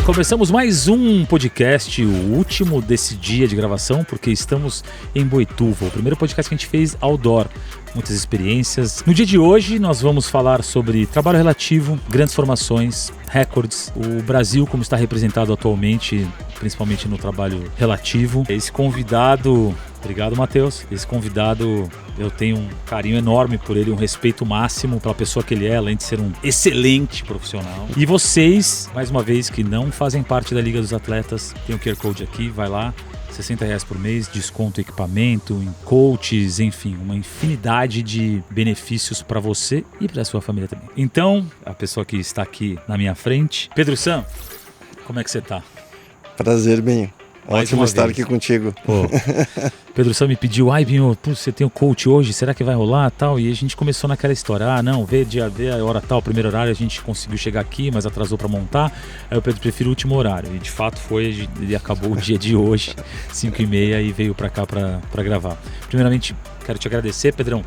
Começamos mais um podcast, o último desse dia de gravação, porque estamos em Boituva, o primeiro podcast que a gente fez outdoor, muitas experiências. No dia de hoje nós vamos falar sobre trabalho relativo, grandes formações, recordes, o Brasil como está representado atualmente, principalmente no trabalho relativo. Esse convidado... Obrigado, Matheus. Esse convidado, eu tenho um carinho enorme por ele, um respeito máximo pela pessoa que ele é, além de ser um excelente profissional. E vocês, mais uma vez, que não fazem parte da Liga dos Atletas, tem o QR Code aqui, vai lá, R$60 por mês, desconto em equipamento, em coaches, enfim, uma infinidade de benefícios para você e para a sua família também. Então, a pessoa que está aqui na minha frente, Pedro San, como é que você está? Prazer, Binho. Ótimo estar aqui contigo. Pô, Pedro San me pediu, Binho, você tem o coach hoje, será que vai rolar tal? E a gente começou naquela história, não, vê a hora tal, primeiro horário, a gente conseguiu chegar aqui, mas atrasou para montar. Aí o Pedro prefere o último horário. E de fato foi, ele acabou o dia de hoje, 5h30, e veio para cá para gravar. Primeiramente, quero te agradecer, Pedrão,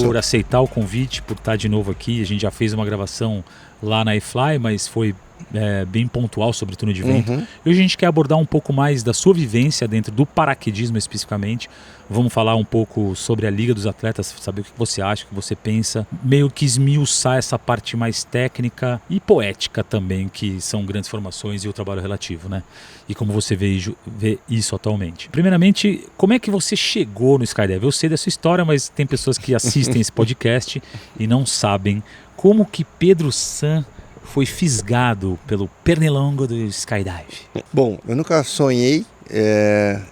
por aceitar o convite, por estar de novo aqui. A gente já fez uma gravação lá na iFly, mas foi bem pontual sobre túnel de vento. E hoje a gente quer abordar um pouco mais da sua vivência dentro do paraquedismo especificamente. Vamos falar um pouco sobre a Liga dos Atletas, saber o que você acha, o que você pensa, meio que esmiuçar essa parte mais técnica e poética também, que são grandes formações e o trabalho relativo, né? E como você vê isso atualmente. Primeiramente, como é que você chegou no Skydive? Eu sei da sua história, mas tem pessoas que assistem esse podcast e não sabem como que Pedro San foi fisgado pelo pernilongo do Skydive. Bom, eu nunca sonhei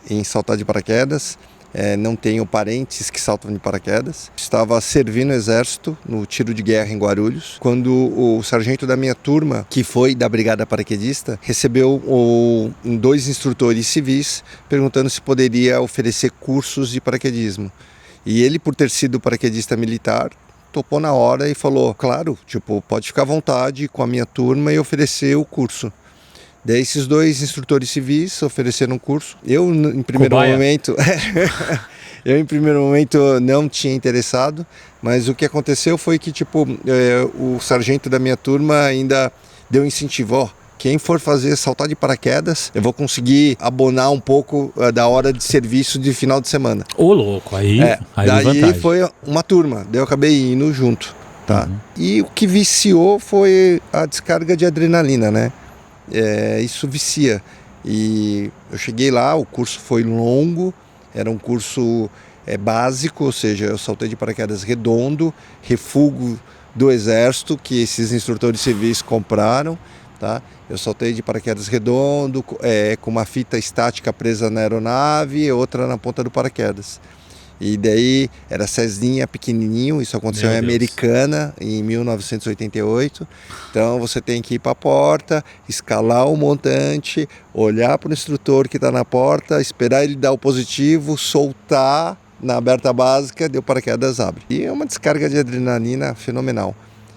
em saltar de paraquedas. Não tenho parentes que saltam de paraquedas. Estava servindo o exército no tiro de guerra em Guarulhos, quando o sargento da minha turma, que foi da brigada paraquedista, recebeu 2 instrutores civis perguntando se poderia oferecer cursos de paraquedismo. E ele, por ter sido paraquedista militar, topou na hora e falou, claro, pode ficar à vontade com a minha turma e oferecer o curso. Daí esses 2 instrutores civis ofereceram um curso. Eu, em primeiro momento, não tinha interessado, mas o que aconteceu foi que, o sargento da minha turma ainda deu incentivo, quem for saltar de paraquedas, eu vou conseguir abonar um pouco da hora de serviço de final de semana. Ô, louco, aí daí vantagem. foi uma turma, daí eu acabei indo junto, tá? E o que viciou foi a descarga de adrenalina, né? Isso vicia. E eu cheguei lá, o curso foi longo, era um curso básico, ou seja, eu saltei de paraquedas redondo, refúgio do exército, que esses instrutores civis compraram, tá? Eu saltei de paraquedas redondo, com uma fita estática presa na aeronave e outra na ponta do paraquedas. E daí era Cessninha pequenininho, isso aconteceu em Americana em 1988. Então você tem que ir para a porta, escalar o montante, olhar para o instrutor que está na porta, esperar ele dar o positivo, soltar na aberta básica, deu paraquedas, abre. E é uma descarga de adrenalina fenomenal.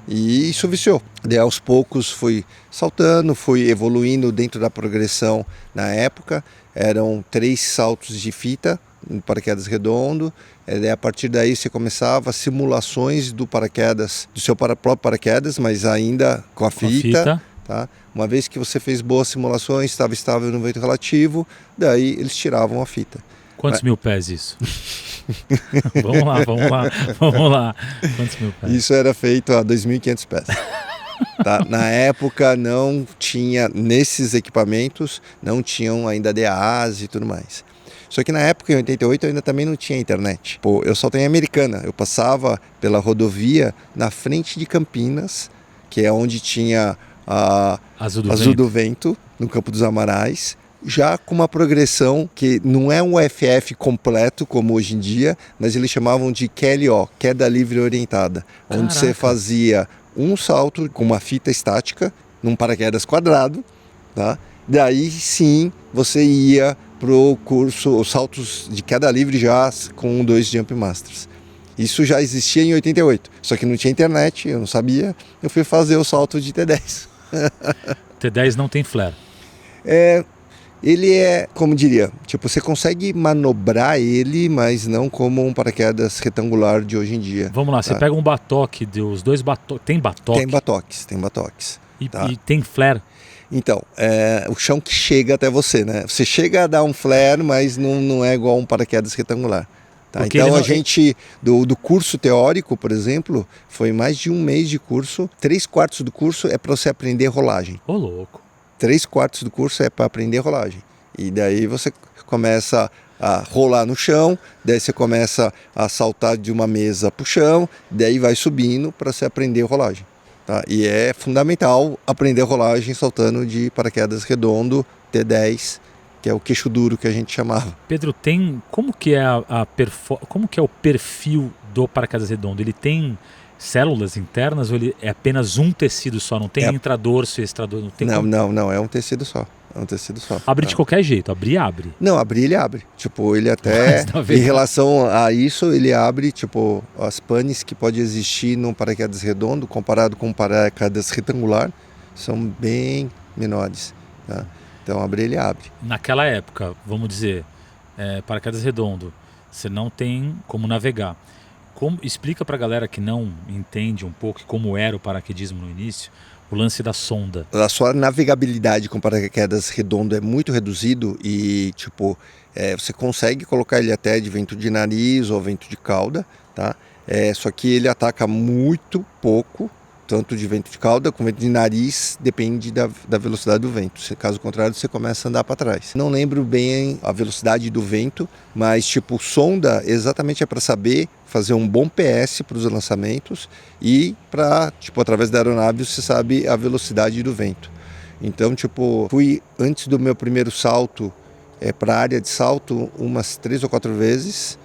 E isso viciou. Daí aos poucos fui saltando, fui evoluindo dentro da progressão na época. Eram 3 saltos de fita no paraquedas redondo. A partir daí você começava simulações do paraquedas, do seu próprio paraquedas, mas ainda com a fita. Tá? Uma vez que você fez boas simulações, estava estável no vento relativo, daí eles tiravam a fita. Quantos mil pés isso? Vamos lá. Quantos mil pés? Isso era feito a 2.500 pés. Tá? Na época não tinha, nesses equipamentos, não tinham ainda DAAs e tudo mais. Só que na época, em 88, ainda também não tinha internet. Eu saltei em Americana, eu passava pela rodovia na frente de Campinas, que é onde tinha a Azul do Vento, no Campo dos Amarais, já com uma progressão que não é um FF completo, como hoje em dia, mas eles chamavam de QLO, Queda Livre Orientada, onde você fazia um salto com uma fita estática, num paraquedas quadrado, tá? Daí sim você ia pro curso, os saltos de queda livre já com 2 Jump Masters. Isso já existia em 88, só que não tinha internet, eu não sabia, eu fui fazer o salto de T10. T10 não tem flare. Ele como diria, você consegue manobrar ele, mas não como um paraquedas retangular de hoje em dia. Vamos lá, você pega um batoque, os 2 batoques. Tem batoque? Tem batoques. E tem flare? Então, o chão que chega até você, né? Você chega a dar um flare, mas não é igual um paraquedas retangular. Tá? Então a gente, do curso teórico, por exemplo, foi mais de um mês de curso, 3/4 do curso é para você aprender rolagem. Ô, louco. 3/4 do curso é para aprender rolagem. E daí você começa a rolar no chão, daí você começa a saltar de uma mesa para o chão, daí vai subindo para você aprender rolagem. Tá? E é fundamental aprender rolagem saltando de paraquedas redondo, T10, que é o queixo duro que a gente chamava. Pedro, como que é como que é o perfil do paraquedas redondo? Ele tem células internas ou ele é apenas um tecido só? Não tem intradorso e extradorso? Não, é um tecido só. É um tecido só. Abre de qualquer jeito, abrir abre. Não, abrir ele abre. Tipo, ele até, em relação a isso, ele abre, tipo, as panes que pode existir num paraquedas redondo, comparado com um paraquedas retangular, são bem menores, tá? Então, abrir ele abre. Naquela época, vamos dizer, paraquedas redondo, você não tem como navegar. Explica pra galera que não entende um pouco como era o paraquedismo no início, o lance da sonda. A sua navegabilidade com paraquedas redondo é muito reduzido e, tipo, você consegue colocar ele até de vento de nariz ou vento de cauda, tá? Só que ele ataca muito pouco, tanto de vento de cauda como vento de nariz, depende da velocidade do vento. Caso contrário, você começa a andar para trás. Não lembro bem a velocidade do vento, mas tipo, sonda exatamente é para saber fazer um bom PS para os lançamentos e para, tipo, através da aeronave você sabe a velocidade do vento. Então, tipo, fui antes do meu primeiro salto para a área de salto umas 3 ou 4 vezes,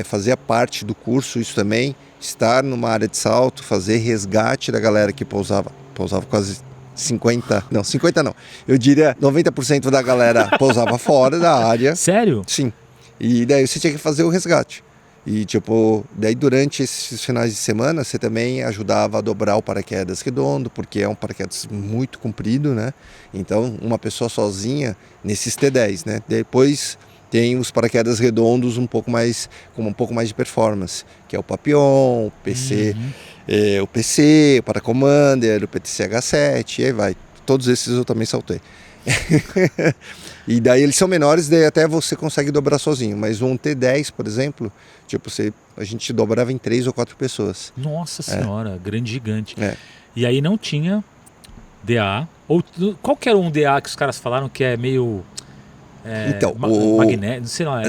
fazia parte do curso isso também, estar numa área de salto, fazer resgate da galera que pousava quase 50 não, eu diria 90% da galera pousava fora da área. Sério? Sim, e daí você tinha que fazer o resgate. E tipo, daí durante esses finais de semana você também ajudava a dobrar o paraquedas redondo, porque é um paraquedas muito comprido, né? Então uma pessoa sozinha nesses T10, né? Depois tem os paraquedas redondos com um pouco mais de performance, que é o Papillon, o PC, o PC, o Paracommander, o PTC-H7, e aí vai. Todos esses eu também saltei. E daí eles são menores, daí até você consegue dobrar sozinho. Mas um T10, por exemplo, tipo, a gente dobrava em 3 ou 4 pessoas. Nossa senhora, grande gigante. E aí não tinha DA, ou qualquer um DA que os caras falaram que é meio... Então, magnético, sei lá.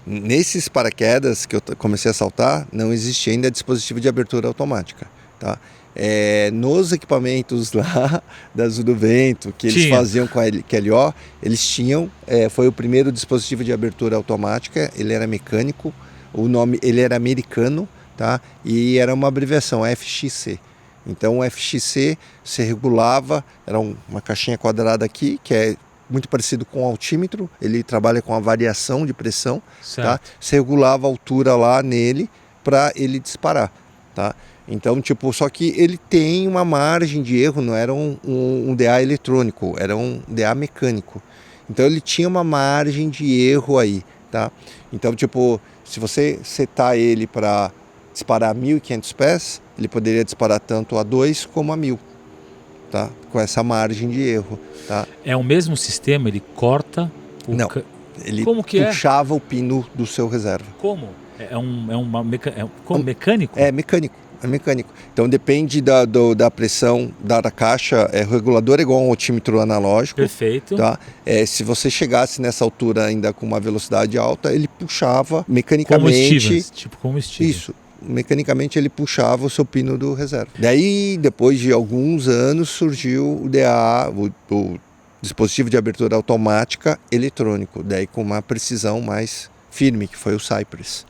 Nesses paraquedas que eu comecei a saltar, não existia ainda dispositivo de abertura automática, tá? Nos equipamentos lá da Azul do Vento, que eles faziam com a QLO, eles tinham, foi o primeiro dispositivo de abertura automática, ele era mecânico, o nome, ele era americano, tá? E era uma abreviação, FXC. Então o FXC se regulava, era uma caixinha quadrada aqui, que é muito parecido com o altímetro, ele trabalha com a variação de pressão, tá? Você regulava a altura lá nele para ele disparar, tá? Então, tipo, só que ele tem uma margem de erro, não era um DA eletrônico, era um DA mecânico. Então ele tinha uma margem de erro aí, tá? Então, tipo, se você setar ele para disparar 1.500 pés, ele poderia disparar tanto a 2 como a 1.000. Tá? Com essa margem de erro, tá? É o mesmo sistema, ele corta o... Não, ele puxava o pino do seu reserva. Como? Mecânico? É mecânico. Então depende da pressão da caixa, o regulador é igual a um altímetro analógico. Perfeito. Tá? Se você chegasse nessa altura ainda com uma velocidade alta, ele puxava mecanicamente... Como Stevens. Isso. Mecanicamente ele puxava o seu pino do reserva. Daí, depois de alguns anos, surgiu o DA, o dispositivo de abertura automática eletrônico, daí com uma precisão mais firme, que foi o Cypress.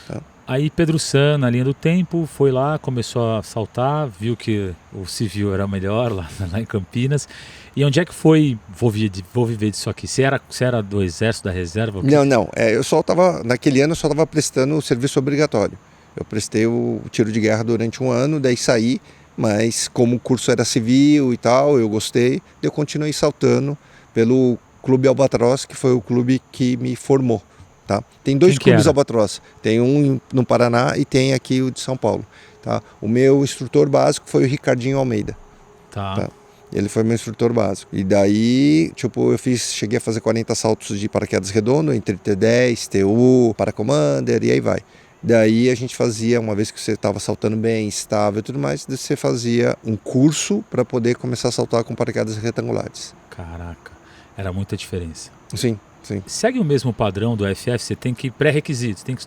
Tá? Aí Pedro San, na linha do tempo, foi lá, começou a saltar, viu que o civil era melhor lá em Campinas. E onde é que foi, vou viver disso aqui? Você era do Exército, da Reserva? Não, naquele ano eu só estava prestando o serviço obrigatório. Eu prestei o tiro de guerra durante um ano, daí saí, mas como o curso era civil e tal, eu gostei, eu continuei saltando pelo Clube Albatroz, que foi o clube que me formou. Tá? Tem 2 clubes Albatroz, tem um no Paraná e tem aqui o de São Paulo. Tá? O meu instrutor básico foi o Ricardinho Almeida. Tá. Ele foi meu instrutor básico. E daí, tipo, cheguei a fazer 40 saltos de paraquedas redondo, entre T10, TU, Paracommander e aí vai. Daí a gente fazia, uma vez que você estava saltando bem, estável e tudo mais, você fazia um curso para poder começar a saltar com paraquedas retangulares. Caraca, era muita diferença. Sim, sim. Segue o mesmo padrão do AFF? Você tem que pré-requisitos, tem que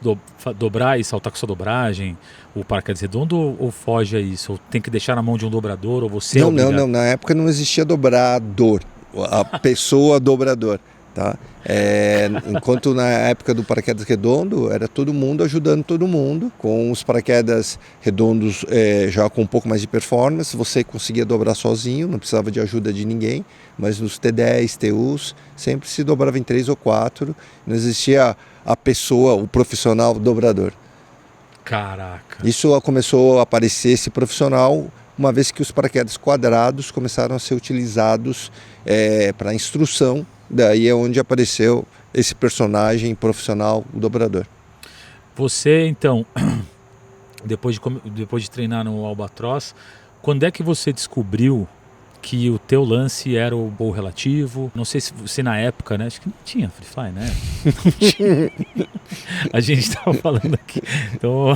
dobrar e saltar com sua dobragem, o paraquedas redondo, ou foge a isso? Ou tem que deixar na mão de um dobrador, ou você Não, na época não existia dobrador, a pessoa dobrador, tá? Enquanto na época do paraquedas redondo, era todo mundo ajudando todo mundo, com os paraquedas redondos já com um pouco mais de performance, você conseguia dobrar sozinho, não precisava de ajuda de ninguém, mas nos T10, TUs, sempre se dobrava em 3 ou 4, não existia a pessoa, o profissional dobrador. Caraca. Isso começou a aparecer, esse profissional, uma vez que os paraquedas quadrados começaram a ser utilizados para instrução. Daí é onde apareceu esse personagem profissional, o dobrador. Você, então, depois de treinar no Albatross, quando é que você descobriu que o teu lance era o voo relativo? Não sei se na época, né? Acho que não tinha Free Fly, né? A gente estava falando aqui. Então,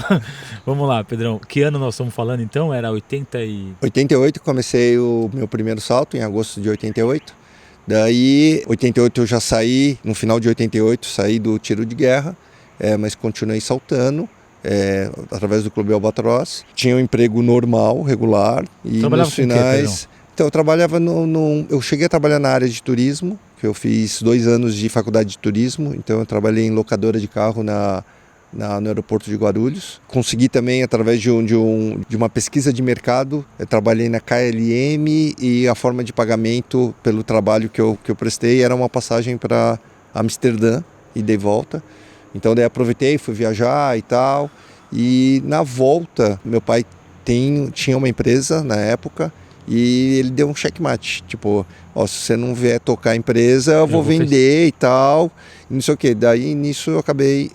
vamos lá, Pedrão. Que ano nós estamos falando, então? Era 88, comecei o meu primeiro salto, em agosto de 88. Daí, 88 eu já saí, no final de 88, saí do tiro de guerra, mas continuei saltando através do Clube Albatross. Tinha um emprego normal, regular, e nos finais... Então, eu trabalhava eu cheguei a trabalhar na área de turismo, que eu fiz 2 anos de faculdade de turismo, então eu trabalhei em locadora de carro no aeroporto de Guarulhos. Consegui também, através de uma pesquisa de mercado, eu trabalhei na KLM e a forma de pagamento pelo trabalho que eu prestei era uma passagem para Amsterdã e de volta. Então daí aproveitei, fui viajar e tal. E na volta, meu pai tinha uma empresa na época e ele deu um checkmate, tipo, se você não vier tocar a empresa, eu vou vender e tal, e não sei o que. Daí nisso eu acabei...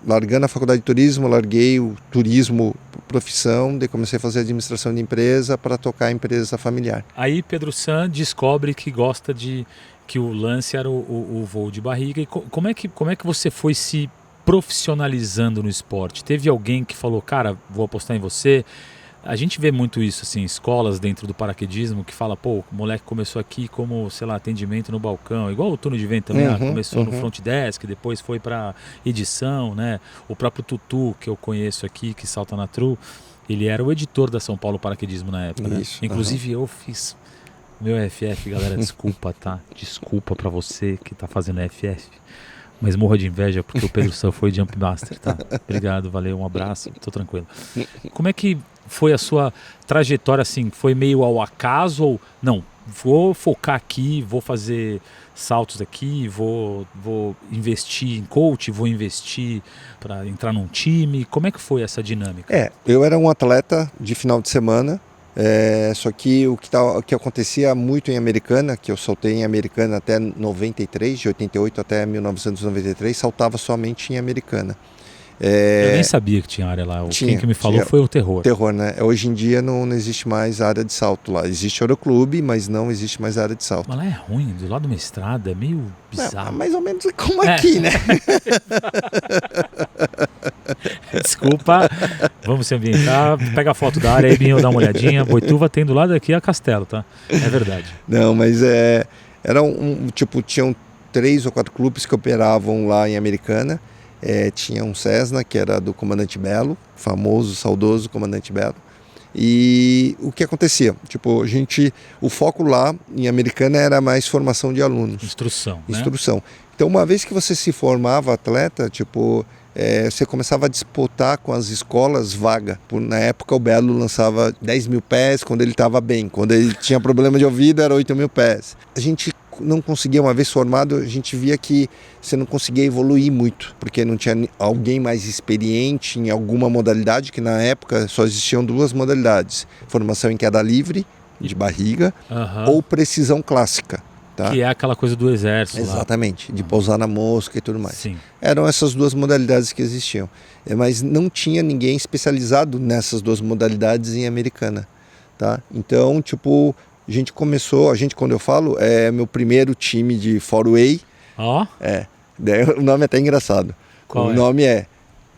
largando a faculdade de turismo, larguei o turismo profissão, daí comecei a fazer administração de empresa para tocar a empresa familiar. Aí Pedro San descobre que gosta que o lance era o voo de barriga. E como é que você foi se profissionalizando no esporte? Teve alguém que falou, cara, vou apostar em você? A gente vê muito isso, assim, escolas dentro do paraquedismo que fala, pô, o moleque começou aqui como, sei lá, atendimento no balcão, igual o turno de vento também, começou no front desk, depois foi para edição, né? O próprio Tutu, que eu conheço aqui, que salta na Tru, ele era o editor da São Paulo Paraquedismo na época, né? Inclusive eu fiz meu FF, galera, desculpa, tá? Desculpa pra você que tá fazendo FF. Mas morra de inveja porque o Pedro San foi Jump Master, tá? Obrigado, valeu, um abraço, tô tranquilo. Como é que foi a sua trajetória, assim? Foi meio ao acaso ou... Não, vou focar aqui, vou fazer saltos aqui, vou investir em coach, vou investir para entrar num time. Como é que foi essa dinâmica? Eu era um atleta de final de semana, só que o que acontecia muito em Americana, que eu saltei em Americana até 93, de 88 até 1993, saltava somente em Americana. Eu nem sabia que tinha área lá. Quem que me falou foi o Terror. Terror, né? Hoje em dia não existe mais área de salto lá. Existe aeroclube, mas não existe mais área de salto. Mas lá é ruim, do lado de uma estrada, é meio bizarro. Mais ou menos como aqui, né? Desculpa, vamos se ambientar. Pega a foto da área aí, Binho, dá uma olhadinha. Boituva tem do lado aqui a Castelo, tá? É verdade. Não, mas era tinham 3 ou 4 clubes que operavam lá em Americana. Tinha um Cessna, que era do Comandante Belo, famoso, saudoso Comandante Belo. E o que acontecia? O foco lá em Americana era mais formação de alunos. Instrução. Então, uma vez que você se formava atleta, você começava a disputar com as escolas vaga. Na época o Belo lançava 10 mil pés quando ele estava bem. Quando ele tinha problema de ouvido era 8 mil pés. A gente não conseguia, uma vez formado, a gente via que você não conseguia evoluir muito, porque não tinha alguém mais experiente em alguma modalidade, que na época só existiam 2 modalidades: formação em queda livre, de barriga, ou precisão clássica. Tá? Que é aquela coisa do exército. Exatamente, de pousar na mosca e tudo mais. Sim. Eram essas 2 modalidades que existiam, mas não tinha ninguém especializado nessas 2 modalidades em Americana. Tá? Então, quando eu falo, é meu primeiro time de 4-way. Ó. Daí o nome é até engraçado. Qual o nome é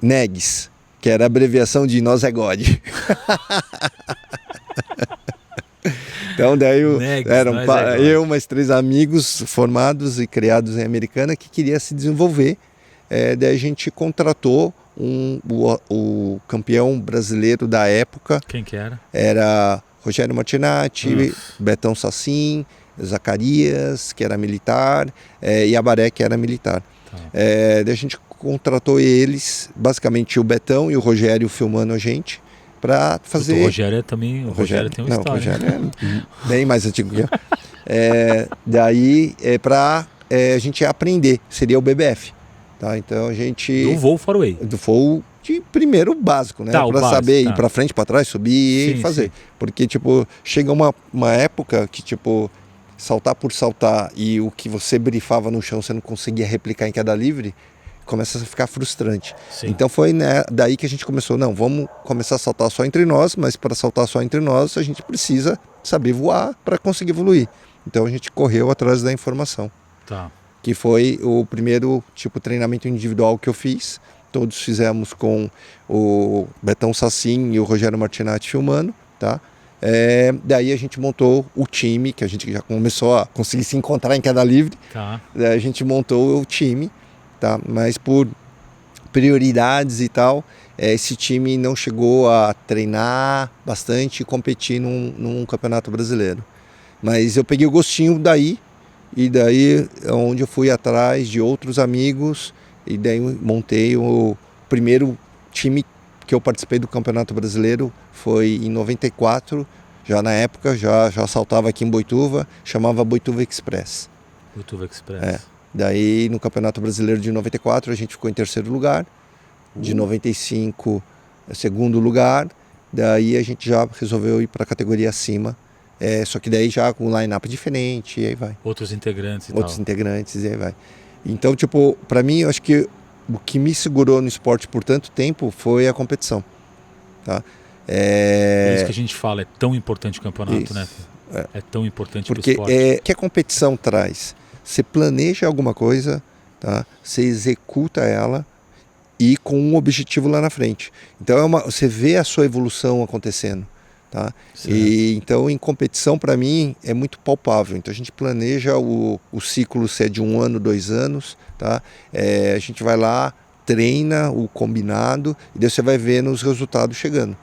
NEGS, que era a abreviação de Nós é God. Então daí eu, mais 3 amigos formados e criados em Americana que queria se desenvolver. Daí a gente contratou o campeão brasileiro da época. Quem que era? Era Rogério Martinatti, Betão Sassin, Zacarias, que era militar, e Abaré, que era militar. Daí a gente contratou eles, basicamente o Betão e o Rogério filmando a gente, para fazer... O Rogério também, o Rogério tem uma história. O Rogério é bem mais antigo que eu. Daí, para a gente aprender, seria o BBF. Tá? Então a gente... Do voo 4-way. Do voo de primeiro básico, né? Para saber ir para frente, para trás, subir e fazer. Sim. Porque, tipo, chega uma época que, tipo, saltar por saltar e o que você brifava no chão você não conseguia replicar em queda livre, começa a ficar frustrante. Sim. Então foi daí que a gente começou, não, vamos começar a saltar só entre nós, mas para saltar só entre nós a gente precisa saber voar para conseguir evoluir. Então a gente correu atrás da informação. Tá. Que foi o primeiro tipo treinamento individual que eu fiz. Todos fizemos com o Betão Sassin e o Rogério Martinatti filmando, tá? Daí a gente montou o time, que a gente já começou a conseguir se encontrar em queda livre. Tá. Daí a gente montou o time, tá? Mas por prioridades e tal, esse time não chegou a treinar bastante e competir num campeonato brasileiro. Mas eu peguei o gostinho daí, e daí é onde eu fui atrás de outros amigos, e daí montei o primeiro time que eu participei do Campeonato Brasileiro, foi em 94, já na época, já saltava aqui em Boituva, chamava Boituva Express. Boituva Express. Daí no Campeonato Brasileiro de 94 a gente ficou em terceiro lugar, de 95 segundo lugar, daí a gente já resolveu ir para a categoria acima, só que daí já com um line-up diferente, e aí vai. Outros integrantes e Outros integrantes, e aí vai. Então, tipo, para mim, eu acho que o que me segurou no esporte por tanto tempo foi a competição, tá? Por isso que a gente fala, é tão importante o campeonato, isso, né? É tão importante para o esporte. Porque o que a competição traz? Você planeja alguma coisa, tá? Você executa ela e com um objetivo lá na frente. Então você vê a sua evolução acontecendo, tá? E então em competição para mim é muito palpável. Então a gente planeja o ciclo se é de 1 ano, 2 anos, tá? A gente vai lá, treina o combinado e daí você vai vendo os resultados chegando.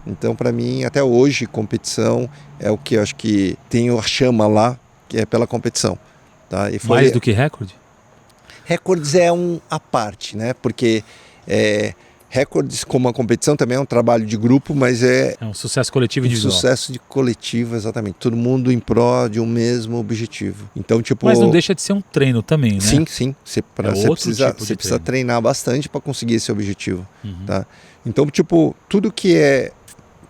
Então para mim até hoje competição é o que eu acho que tem a chama lá, que é pela competição. Tá? E foi... Mais do que recorde? Recordes é a parte, né? Porque recordes como a competição também é um trabalho de grupo, mas é um sucesso coletivo individual. Sucesso de coletivo, exatamente. Todo mundo em pró de um mesmo objetivo. Então, tipo... Mas não deixa de ser um treino também, né? Sim. Você precisa treinar bastante para conseguir esse objetivo. Uhum. Tá? Então, tipo, tudo que é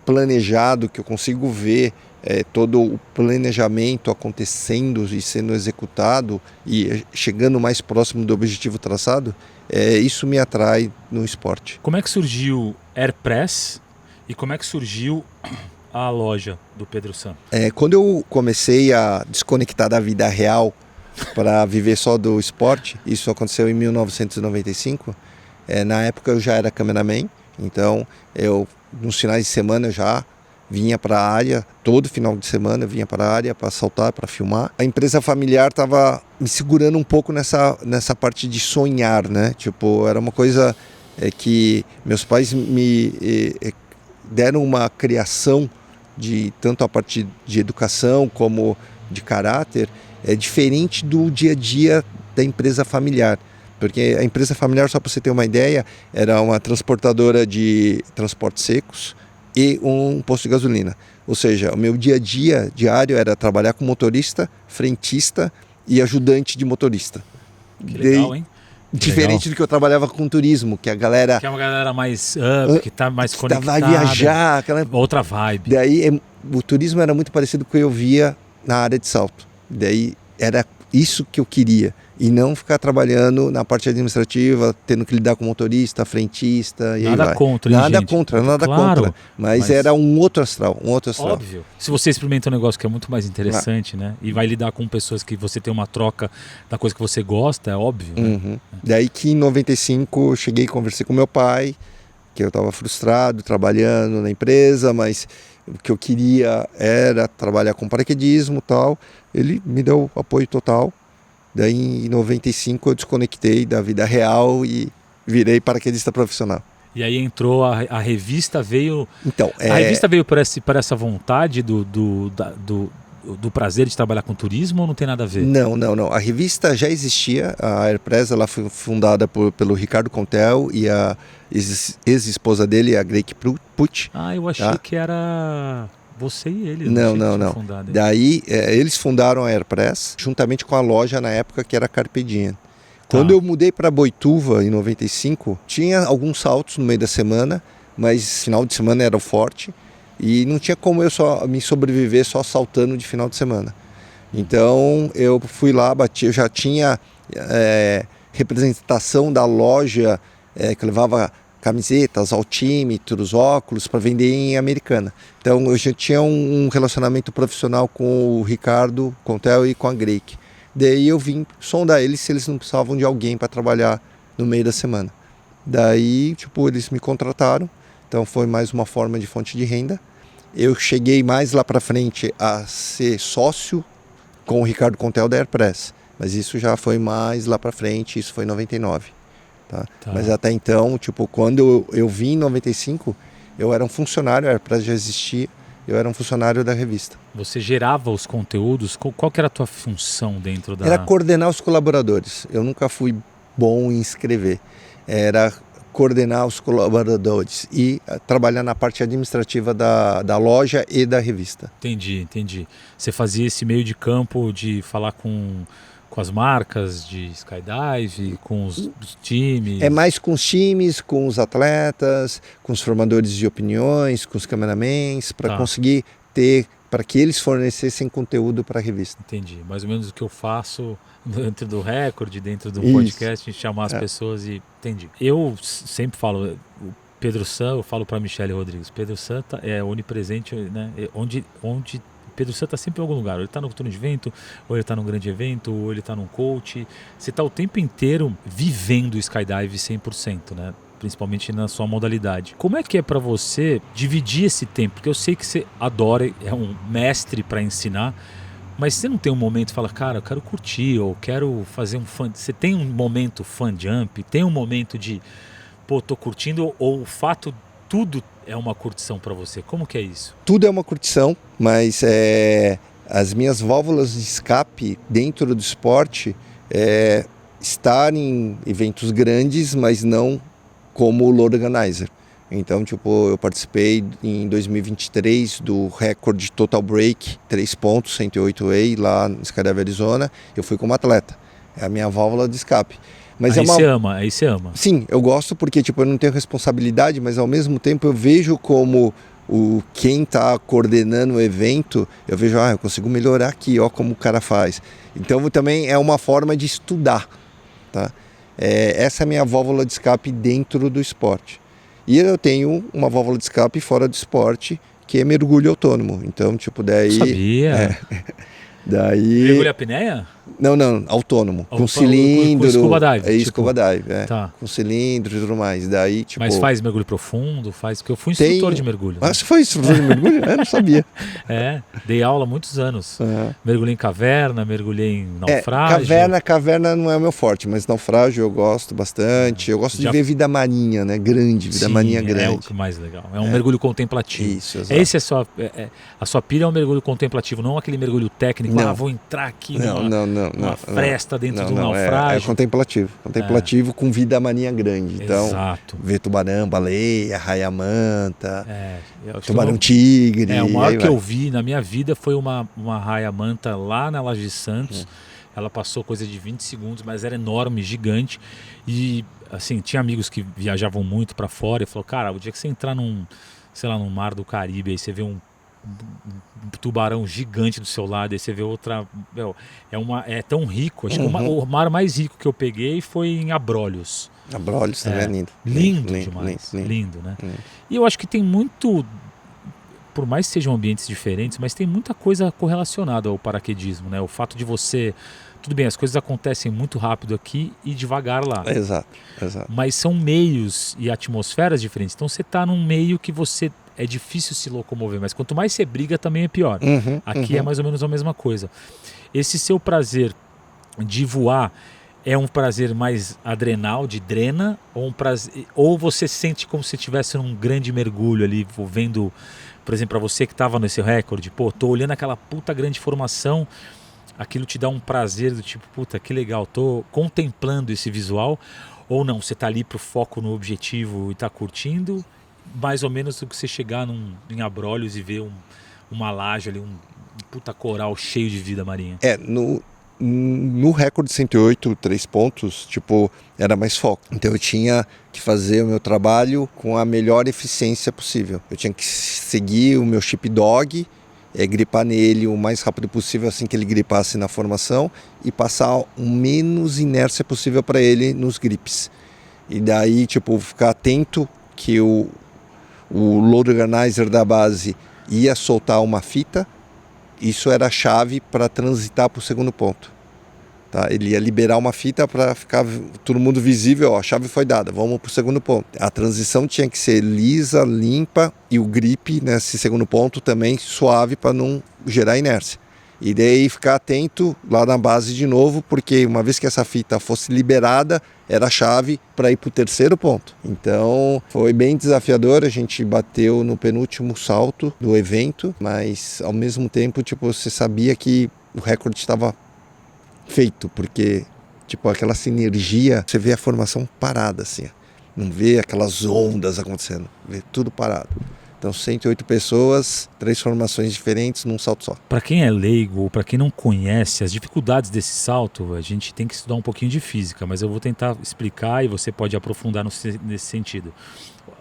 planejado, que eu consigo ver todo o planejamento acontecendo e sendo executado e chegando mais próximo do objetivo traçado, isso me atrai no esporte. Como é que surgiu Airpress e como é que surgiu a loja do Pedro Sam? Quando eu comecei a desconectar da vida real para viver só do esporte, isso aconteceu em 1995, na época eu já era cameraman, então nos finais de semana eu já vinha para a área, todo final de semana eu vinha para a área para saltar, para filmar. A empresa familiar estava me segurando um pouco nessa parte de sonhar, né? Tipo, era uma coisa que meus pais me deram uma criação de tanto a parte de educação como de caráter, diferente do dia a dia da empresa familiar. Porque a empresa familiar, só para você ter uma ideia, era uma transportadora de transportes secos e um posto de gasolina. Ou seja, o meu dia a dia diário era trabalhar com motorista, frentista e ajudante de motorista. Que legal, hein? Diferente do que eu trabalhava com turismo, que a galera... Que é uma galera mais que tá mais conectada. Vai viajar. Outra vibe. Daí o turismo era muito parecido com o que eu via na área de salto. Daí era isso que eu queria. e não ficar trabalhando na parte administrativa, tendo que lidar com motorista, frentista e nada aí vai. contra, hein, Nada gente? contra, nada Claro, contra. Mas era um outro astral, Óbvio. Se você experimenta um negócio que é muito mais interessante, né? E vai lidar com pessoas que você tem uma troca da coisa que você gosta, é óbvio. Né? Uhum. Daí que em 95 eu cheguei e conversei com meu pai, que eu estava frustrado trabalhando na empresa, mas o que eu queria era trabalhar com paraquedismo e tal. Ele me deu apoio total. Daí em 95 eu desconectei da vida real e virei paraquedista profissional. E aí entrou, a revista veio... Então, A revista veio por essa vontade do prazer de trabalhar com turismo ou não tem nada a ver? Não. A revista já existia, a Airpress, ela foi fundada pelo Ricardo Contel e a ex-esposa dele, a Greik Pucci. Ah, eu achei que era você e ele. Não. Fundado. Daí eles fundaram a Airpress juntamente com a loja na época que era Carpe Diem. Quando eu mudei para Boituva em 95, tinha alguns saltos no meio da semana, mas final de semana era o forte e não tinha como eu só me sobreviver só saltando de final de semana. Então eu fui lá, bati, eu já tinha representação da loja que levava camisetas, altímetros, óculos para vender em Americana. Então eu já tinha um relacionamento profissional com o Ricardo Contel e com a Greik. Daí eu vim sondar eles se eles não precisavam de alguém para trabalhar no meio da semana. Daí, eles me contrataram. Então foi mais uma forma de fonte de renda. Eu cheguei mais lá para frente a ser sócio com o Ricardo Contel da Airpress. Mas isso já foi mais lá para frente, isso foi em 99. Tá? Mas até então, quando eu vim em 95, eu era um funcionário, a Airpress já existia. Eu era um funcionário da revista. Você gerava os conteúdos? Qual que era a tua função dentro da... Era coordenar os colaboradores. Eu nunca fui bom em escrever. Era coordenar os colaboradores e trabalhar na parte administrativa da loja e da revista. Entendi. Você fazia esse meio de campo de falar com as marcas de skydive, com os times? É mais com os times, com os atletas, com os formadores de opiniões, com os cameramans, para conseguir para que eles fornecessem conteúdo para a revista. Entendi. Mais ou menos o que eu faço dentro do Recorde, dentro do podcast, chamar as pessoas e... Entendi. Eu sempre falo, o Pedro San, eu falo para Michele Rodrigues, Pedro San é onipresente, né? Onde Pedro San está sempre em algum lugar, ou ele está no turno de vento, ou ele está num grande evento, ou ele está num coach. Você está o tempo inteiro vivendo o skydive 100%, né? Principalmente na sua modalidade. Como é que é para você dividir esse tempo? Porque eu sei que você adora, é um mestre para ensinar, mas você não tem um momento que fala, cara, eu quero curtir, ou quero fazer um fun... Você tem um momento fun jump, tem um momento de, tô curtindo, ou o fato, tudo é uma curtição para você? Como que é isso? Tudo é uma curtição, mas as minhas válvulas de escape dentro do esporte estar em eventos grandes, mas não como load organizer. Então, eu participei em 2023 do recorde Total Break, 3 pontos, 108A, lá no Skydive Arizona. Eu fui como atleta. É a minha válvula de escape. Mas aí você ama. Sim, eu gosto porque eu não tenho responsabilidade, mas ao mesmo tempo eu vejo como quem está coordenando o evento, eu vejo, eu consigo melhorar aqui, como o cara faz. Então também é uma forma de estudar, tá? Essa é a minha válvula de escape dentro do esporte. E eu tenho uma válvula de escape fora do esporte, que é mergulho autônomo. Então, daí... Sabia. Daí... Mergulho apneia? Não, autônomo. Com cilindro. Com scuba dive. Scuba dive, com cilindro e tudo mais. Daí, Mas faz mergulho profundo? Porque eu fui instrutor de mergulho. Ah, você foi instrutor de mergulho? Eu não sabia. Dei aula há muitos anos. Mergulhei em caverna, mergulhei em naufrágio. Caverna não é o meu forte, mas naufrágio eu gosto bastante. Eu gosto de ver vida marinha, né? Grande, vida marinha grande. É o que mais legal. É um mergulho contemplativo. Isso, exato. Esse a sua pilha é um mergulho contemplativo, não aquele mergulho técnico. Não. Vou entrar aqui numa fresta dentro de um naufrágio. É contemplativo. Contemplativo com vida marinha grande. Então, exato. Ver tubarão, baleia, raia-manta, tubarão-tigre. O maior que eu vi na minha vida foi uma raia-manta lá na Laje de Santos. Ela passou coisa de 20 segundos, mas era enorme, gigante. E, assim, tinha amigos que viajavam muito para fora e falou, cara, o dia que você entrar num mar do Caribe, aí você vê um tubarão gigante do seu lado, aí você vê outra. Meu, é tão rico. Acho que o mar mais rico que eu peguei foi em Abrolhos. Abrolhos também é lindo. Lindo demais. Lindo, né? E eu acho que tem muito. Por mais que sejam ambientes diferentes, mas tem muita coisa correlacionada ao paraquedismo, né? O fato de você. Tudo bem, as coisas acontecem muito rápido aqui e devagar lá. Exato. Mas são meios e atmosferas diferentes. Então você está num meio que você é difícil se locomover, mas quanto mais você briga também é pior. Aqui é mais ou menos a mesma coisa. Esse seu prazer de voar é um prazer mais adrenal, de drena, ou você sente como se estivesse num grande mergulho ali, vendo, por exemplo, para você que estava nesse recorde, pô, tô olhando aquela puta grande formação, aquilo te dá um prazer do tipo, puta, que legal, tô contemplando esse visual, ou não, você tá ali pro foco no objetivo e tá curtindo, mais ou menos do que você chegar em Abrolhos e ver uma laje ali, um puta coral cheio de vida marinha. No recorde 108, 3 pontos, tipo, era mais foco. Então eu tinha que fazer o meu trabalho com a melhor eficiência possível. Eu tinha que seguir o meu sheepdog, gripar nele o mais rápido possível assim que ele gripasse na formação e passar o menos inércia possível para ele nos grips. E daí, tipo, ficar atento que o load organizer da base ia soltar uma fita. Isso era a chave para transitar para o segundo ponto. Tá? Ele ia liberar uma fita para ficar todo mundo visível, ó, a chave foi dada, vamos para o segundo ponto. A transição tinha que ser lisa, limpa e o grip nesse segundo ponto também suave para não gerar inércia. E daí ficar atento lá na base de novo, porque uma vez que essa fita fosse liberada, era a chave para ir para o terceiro ponto. Então foi bem desafiador, a gente bateu no penúltimo salto do evento, mas ao mesmo tempo tipo, você sabia que o recorde estava feito, porque tipo, aquela sinergia, você vê a formação parada assim, não vê aquelas ondas acontecendo, vê tudo parado. Então 108 pessoas, 3 formações diferentes num salto só. Para quem é leigo ou para quem não conhece as dificuldades desse salto, a gente tem que estudar um pouquinho de física, mas eu vou tentar explicar e você pode aprofundar nesse sentido.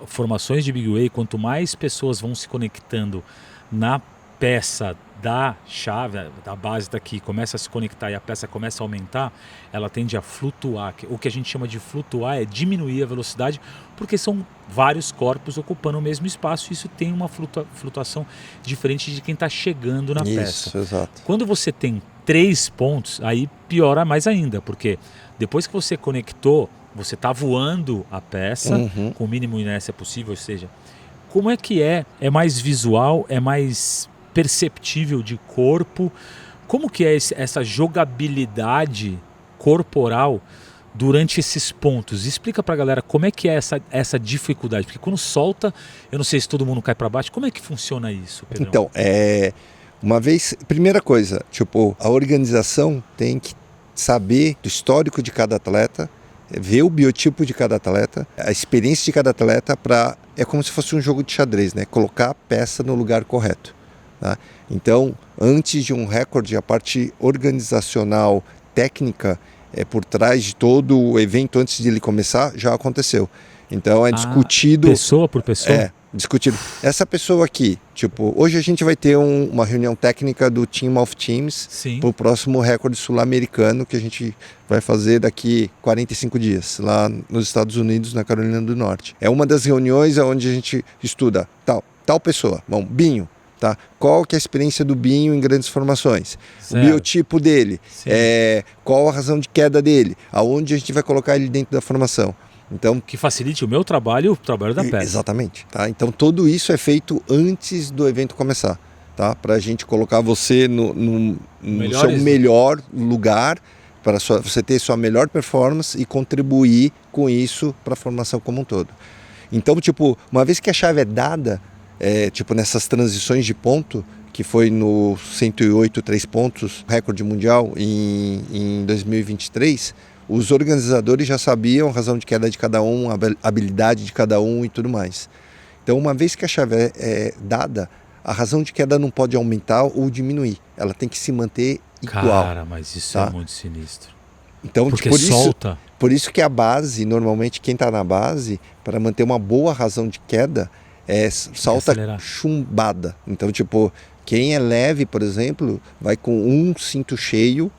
Formações de Big Wave, quanto mais pessoas vão se conectando na peça da chave, da base daqui, começa a se conectar e a peça começa a aumentar, ela tende a flutuar. O que a gente chama de flutuar é diminuir a velocidade, porque são vários corpos ocupando o mesmo espaço e isso tem uma flutuação diferente de quem está chegando na peça. Isso, exato. Quando você tem 3 pontos, aí piora mais ainda, porque depois que você conectou, você está voando a peça com o mínimo inércia possível, ou seja, como é que é? É mais visual, é mais perceptível de corpo? Como que é essa jogabilidade corporal durante esses pontos? Explica pra galera como é que é essa dificuldade, porque quando solta, eu não sei se todo mundo cai para baixo, como é que funciona isso, Pedrão? Então, uma vez, primeira coisa, tipo, a organização tem que saber do histórico de cada atleta, ver o biotipo de cada atleta, a experiência de cada atleta, é como se fosse um jogo de xadrez, né? Colocar a peça no lugar correto. Tá? Então, antes de um recorde, a parte organizacional, técnica, por trás de todo o evento, antes de ele começar, já aconteceu. Então é discutido... Pessoa por pessoa? Discutido. Essa pessoa aqui, tipo, hoje a gente vai ter uma reunião técnica do Team of Teams para o próximo recorde sul-americano que a gente vai fazer daqui 45 dias, lá nos Estados Unidos, na Carolina do Norte. É uma das reuniões onde a gente estuda tal pessoa, bom, Binho. Tá? Qual que é a experiência do Binho em grandes formações? Certo. O biotipo dele, qual a razão de queda dele, aonde a gente vai colocar ele dentro da formação. Então, que facilite o meu trabalho e o trabalho da peça. Exatamente. Tá? Então tudo isso é feito antes do evento começar, tá? Para a gente colocar você no seu melhor lugar, para você ter sua melhor performance e contribuir com isso para a formação como um todo. Então, tipo, uma vez que a chave é dada, tipo nessas transições de ponto, que foi no 108 3 pontos, recorde mundial em 2023, os organizadores já sabiam a razão de queda de cada um, a habilidade de cada um e tudo mais. Então, uma vez que a chave é dada, a razão de queda não pode aumentar ou diminuir, ela tem que se manter igual. Cara, mas isso é muito sinistro. Então, porque solta. Por isso que a base, normalmente quem está na base, para manter uma boa razão de queda, salta chumbada. Então, tipo, quem é leve, por exemplo, vai com um cinto cheio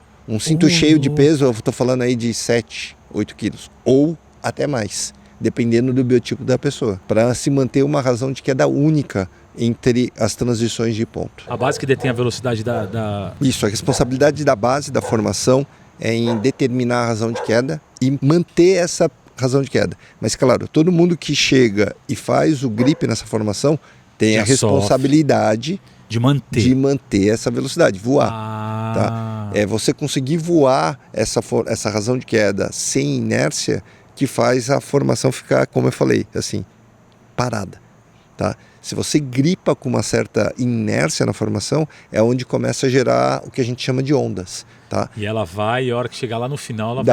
de peso, eu estou falando aí de 7, 8 quilos, ou até mais, dependendo do biotipo da pessoa, para se manter uma razão de queda única entre as transições de ponto. A base que detém a velocidade Isso, a responsabilidade da base, da formação, é em determinar a razão de queda e manter essa razão de queda. Mas, claro, todo mundo que chega e faz o grip nessa formação tem a responsabilidade de manter essa velocidade, voar. Tá? É você conseguir voar essa razão de queda sem inércia que faz a formação ficar, como eu falei, assim, parada. Tá? Se você gripa com uma certa inércia na formação, é onde começa a gerar o que a gente chama de ondas. Tá? E ela vai, e a hora que chegar lá no final, ela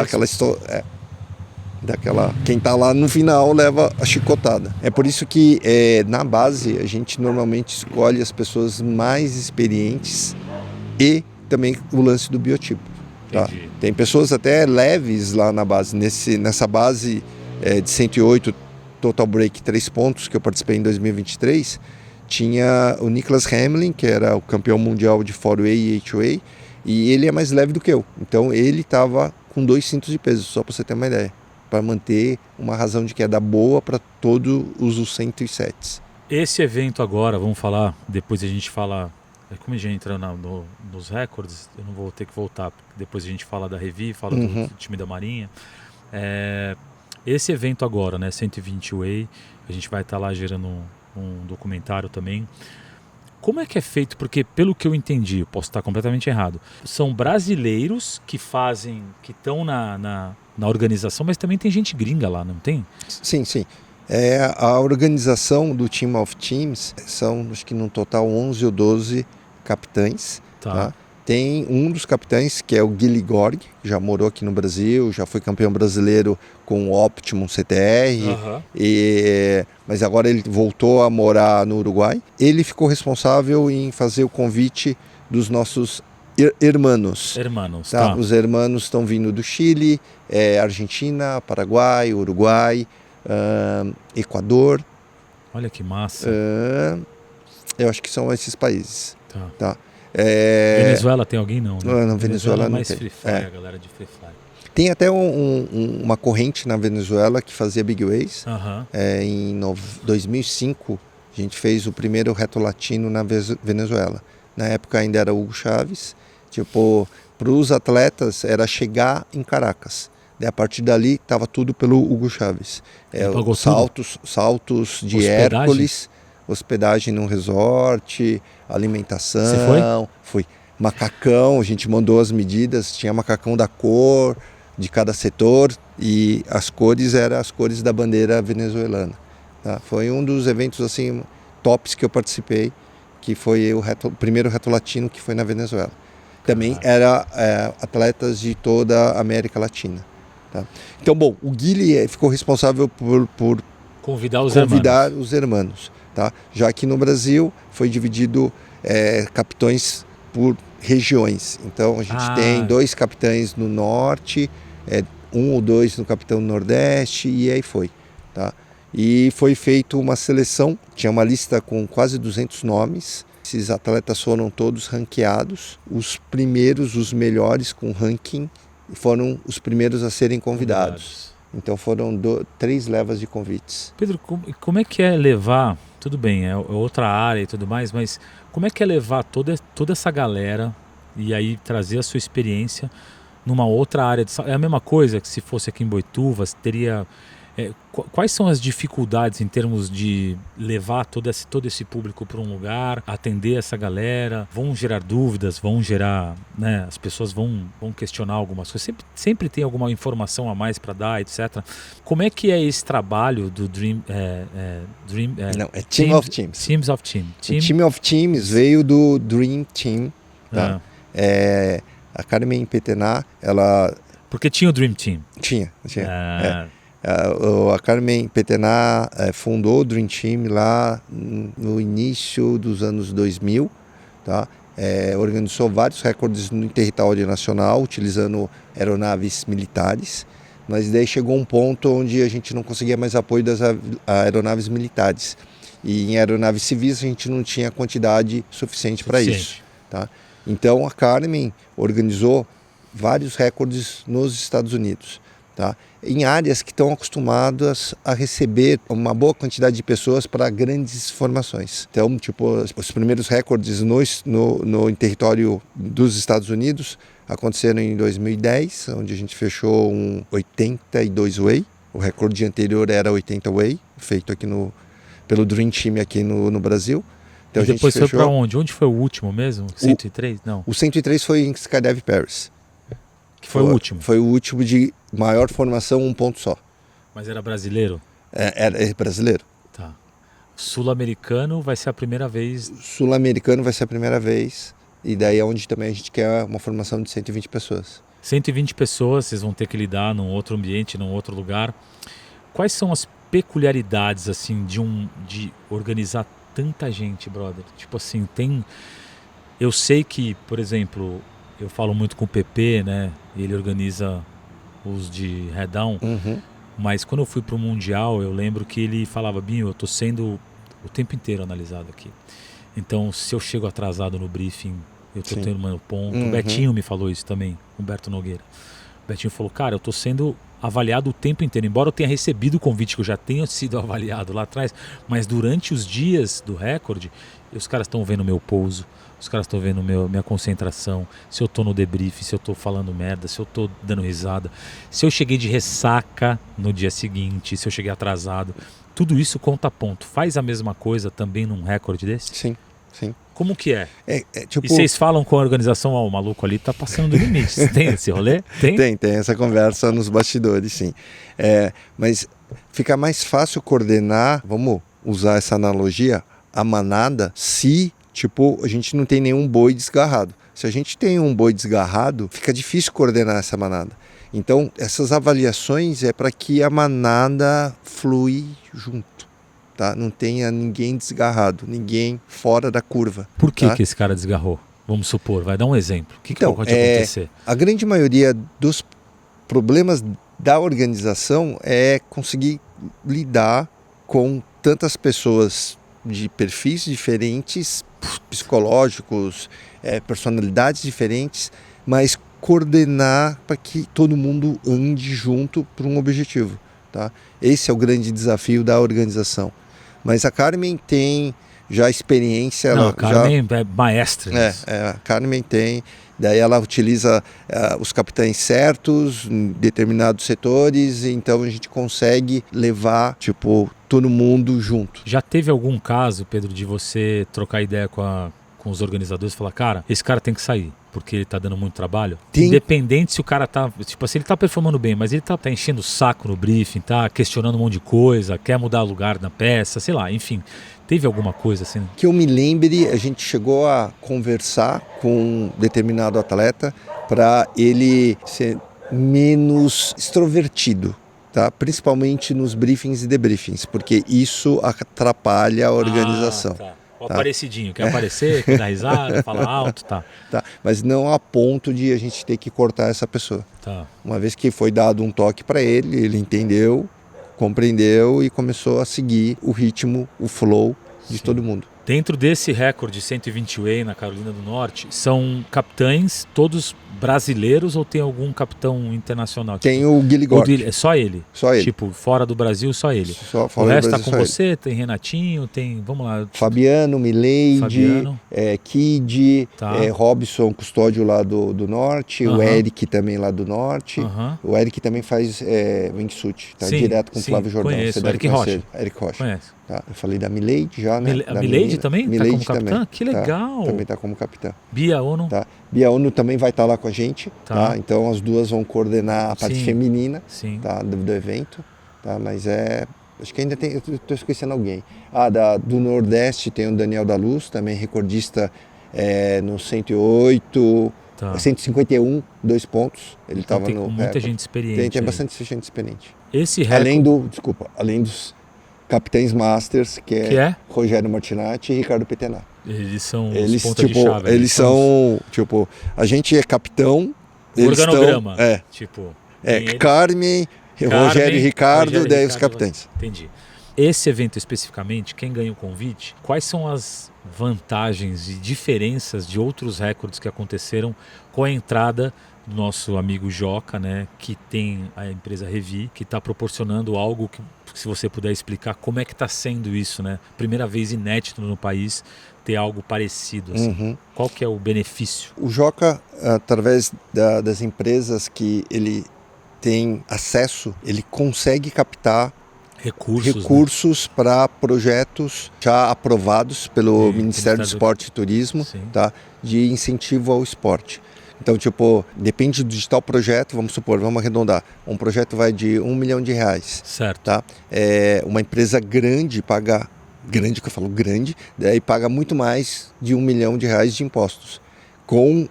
quem está lá no final leva a chicotada. É por isso que na base a gente normalmente escolhe as pessoas mais experientes e também o lance do biotipo. Tá? Tem pessoas até leves lá na base. Nessa base de 108 Total Break 3 pontos que eu participei em 2023, tinha o Nicholas Hamlin, que era o campeão mundial de 4A e 8A, e ele é mais leve do que eu. Então ele estava com 2 cintos de peso, só para você ter uma ideia, para manter uma razão de queda boa para todos os 107. Esse evento agora, vamos falar, depois a gente fala, como a gente entra nos recordes, eu não vou ter que voltar, depois a gente fala da Revi, fala do time da Marinha. Esse evento agora, né, 120 Way, a gente vai estar lá gerando um documentário também. Como é que é feito? Porque, pelo que eu entendi, eu posso estar completamente errado, são brasileiros que estão na organização, mas também tem gente gringa lá, não tem? Sim. A organização do Team of Teams são, acho que no total, 11 ou 12 capitães. Tá? Tem um dos capitães, que é o Guilherme Gorg, já morou aqui no Brasil, já foi campeão brasileiro com o Optimum CTR, mas agora ele voltou a morar no Uruguai. Ele ficou responsável em fazer o convite dos nossos hermanos. Tá. Os hermanos estão vindo do Chile, Argentina, Paraguai, Uruguai, Equador. Olha que massa. Eu acho que são esses países. Tá. Venezuela tem alguém? Não, né? Não, Venezuela não mais tem. Free Fly, a galera de Free Fly. Tem até uma corrente na Venezuela que fazia Big Waves. Em 2005, a gente fez o primeiro reto latino na Venezuela. Na época ainda era Hugo Chávez. Tipo, para os atletas era chegar em Caracas. A partir dali estava tudo pelo Hugo Chávez. Saltos de Hércules, hospedagem num resort, alimentação. Você foi? Fui. Macacão, a gente mandou as medidas, tinha macacão da cor de cada setor e as cores eram as cores da bandeira venezuelana. Tá? Foi um dos eventos assim tops que eu participei, que foi o primeiro reto latino que foi na Venezuela. Também era atletas de toda a América Latina. Tá? Então, bom, o Guilherme ficou responsável por convidar os hermanos. Tá? Já que no Brasil foi dividido capitães por regiões. Então a gente tem 2 capitães no norte, 1 ou 2 no capitão no nordeste e aí foi. Tá? E foi feita uma seleção, tinha uma lista com quase 200 nomes. Esses atletas foram todos ranqueados. Os primeiros, os melhores com ranking, foram os primeiros a serem convidados. Então foram 3 levas de convites. Pedro, como é que é levar, tudo bem, é outra área e tudo mais, mas como é que é levar toda essa galera e aí trazer a sua experiência numa outra área? É a mesma coisa que se fosse aqui em Boituva, teria... quais são as dificuldades em termos de levar todo esse público para um lugar, atender essa galera? Vão gerar dúvidas, vão gerar, né, as pessoas vão questionar algumas coisas. Sempre tem alguma informação a mais para dar, etc. Como é que é esse trabalho do Dream? Não, é Team of Teams. Teams of Team. O Team of Teams veio do Dream Team. Tá? A Carmen Petená, ela... Porque tinha o Dream Team. Tinha. A Carmen Petená fundou o Dream Team lá no início dos anos 2000, tá? Organizou vários recordes no território nacional utilizando aeronaves militares, mas daí chegou um ponto onde a gente não conseguia mais apoio das aeronaves militares E em aeronaves civis a gente não tinha quantidade suficiente para isso. Tá? Então a Carmen organizou vários recordes nos Estados Unidos, tá? Em áreas que estão acostumadas a receber uma boa quantidade de pessoas para grandes formações. Então, tipo, os primeiros recordes no território dos Estados Unidos aconteceram em 2010, onde a gente fechou um 82 Way. O recorde anterior era 80 Way, feito aqui pelo Dream Team aqui no Brasil. Então, e depois foi para onde? Onde foi o último mesmo? 103? Não. O 103 foi em Skydive Paris. Que foi o último? Foi o último de maior formação, um ponto só. Mas era brasileiro? É brasileiro. Tá. Sul-americano vai ser a primeira vez? Sul-americano vai ser a primeira vez. E daí é onde também a gente quer uma formação de 120 pessoas. 120 pessoas, vocês vão ter que lidar num outro ambiente, num outro lugar. Quais são as peculiaridades, assim, de organizar tanta gente, brother? Tipo assim, eu sei que, por exemplo, eu falo muito com o PP, né? Ele organiza os de head-down. Uhum. Mas quando eu fui pro Mundial, eu lembro que ele falava: Binho, eu tô sendo o tempo inteiro analisado aqui. Então, se eu chego atrasado no briefing, eu tô tendo meu ponto. Uhum. O Betinho me falou isso também, Humberto Nogueira. O Betinho falou: cara, eu tô sendo avaliado o tempo inteiro. Embora eu tenha recebido o convite, que eu já tenha sido avaliado lá atrás, mas durante os dias do recorde, os caras estão vendo meu pouso, os caras estão vendo minha concentração, se eu tô no debrief, se eu tô falando merda, se eu tô dando risada, se eu cheguei de ressaca no dia seguinte, se eu cheguei atrasado. Tudo isso conta ponto. Faz a mesma coisa também num recorde desse? Sim, sim. Como que é? Tipo... E vocês falam com a organização: ó, o maluco ali tá passando do limite. Tem esse rolê? Tem essa conversa nos bastidores, sim. Mas fica mais fácil coordenar, vamos usar essa analogia, a manada, se tipo, a gente não tem nenhum boi desgarrado. Se a gente tem um boi desgarrado, fica difícil coordenar essa manada. Então, essas avaliações é para que a manada flui junto, tá? Não tenha ninguém desgarrado, ninguém fora da curva. Por que tá? que esse cara desgarrou? Vamos supor, vai dar um exemplo. O que pode acontecer? A grande maioria dos problemas da organização é conseguir lidar com tantas pessoas de perfis diferentes, psicológicos, personalidades diferentes, mas coordenar para que todo mundo ande junto para um objetivo, tá? Esse é o grande desafio da organização. Mas a Carmen tem já experiência. Não, a Carmen é maestra nisso. A Carmen tem. Daí ela utiliza os capitães certos em determinados setores, então a gente consegue levar, tipo, todo mundo junto. Já teve algum caso, Pedro, de você trocar ideia com os organizadores e falar: cara, esse cara tem que sair, porque ele tá dando muito trabalho? Tem. Independente se o cara tá, tipo assim, ele tá performando bem, mas ele tá enchendo o saco no briefing, tá questionando um monte de coisa, quer mudar lugar na peça, sei lá, enfim. Teve alguma coisa assim? Que eu me lembre, a gente chegou a conversar com um determinado atleta para ele ser menos extrovertido, tá? Principalmente nos briefings e debriefings, porque isso atrapalha a organização. Tá. O aparecidinho, quer aparecer, quer dar risada, falar alto, tá. Mas não a ponto de a gente ter que cortar essa pessoa. Tá. Uma vez que foi dado um toque para ele entendeu, compreendeu e começou a seguir o ritmo, o flow de todo mundo. Dentro desse recorde 120 Way na Carolina do Norte, são capitães todos brasileiros ou tem algum capitão internacional? Tem o Guilherme Gort. É só ele? Só ele. Tipo, fora do Brasil, só ele? Só o fora resto do tá Brasil, com só você? ele. Tem Renatinho, tem... Vamos lá. Fabiano, Mileide, Kid, tá. Robson, custódio lá do Norte, o Eric também lá do Norte. O Eric também faz wingsuit, tá? Sim, direto com o Flávio Jordão. Conheço, Eric Rocha. Eric Rocha. Conheço. Tá? Eu falei da Mileide já, né? A Mileide também? Mileide tá como capitã? também. Que legal! Também tá como capitã. Bia Ono? Tá. Bia Ono também vai estar lá com a gente, tá? Então as duas vão coordenar a parte feminina, tá? do evento, tá? Mas acho que ainda tem, eu estou esquecendo alguém. Do Nordeste tem o Daniel da Luz, também recordista no 108, 151, 2 pontos. Ele estava tem muita gente experiente. Tem bastante gente experiente. Esse recorde... Além dos capitães masters, que é Rogério Martinatti e Ricardo Petenat. Eles são os ponta de chave. Eles são, a gente é capitão, eles organograma. Carmen, Rogério e Ricardo, daí os capitães. Entendi. esse evento especificamente, quem ganha o convite, quais são as vantagens e diferenças de outros recordes que aconteceram com a entrada do nosso amigo Joca, né, que tem a empresa Revi, que está proporcionando algo que, se você puder explicar como é que está sendo isso, né? Primeira vez inédito no país ter algo parecido. Assim. Qual que é o benefício? O Joca, através das empresas que ele tem acesso, ele consegue captar recursos, né, para projetos já aprovados pelo Ministério do Esporte e Turismo, tá, de incentivo ao esporte. Então, tipo, depende de tal projeto, vamos arredondar, um projeto vai de R$1 milhão. Certo. Tá? Uma empresa grande paga, grande que eu falo grande, daí paga muito mais de R$1 milhão de impostos. Com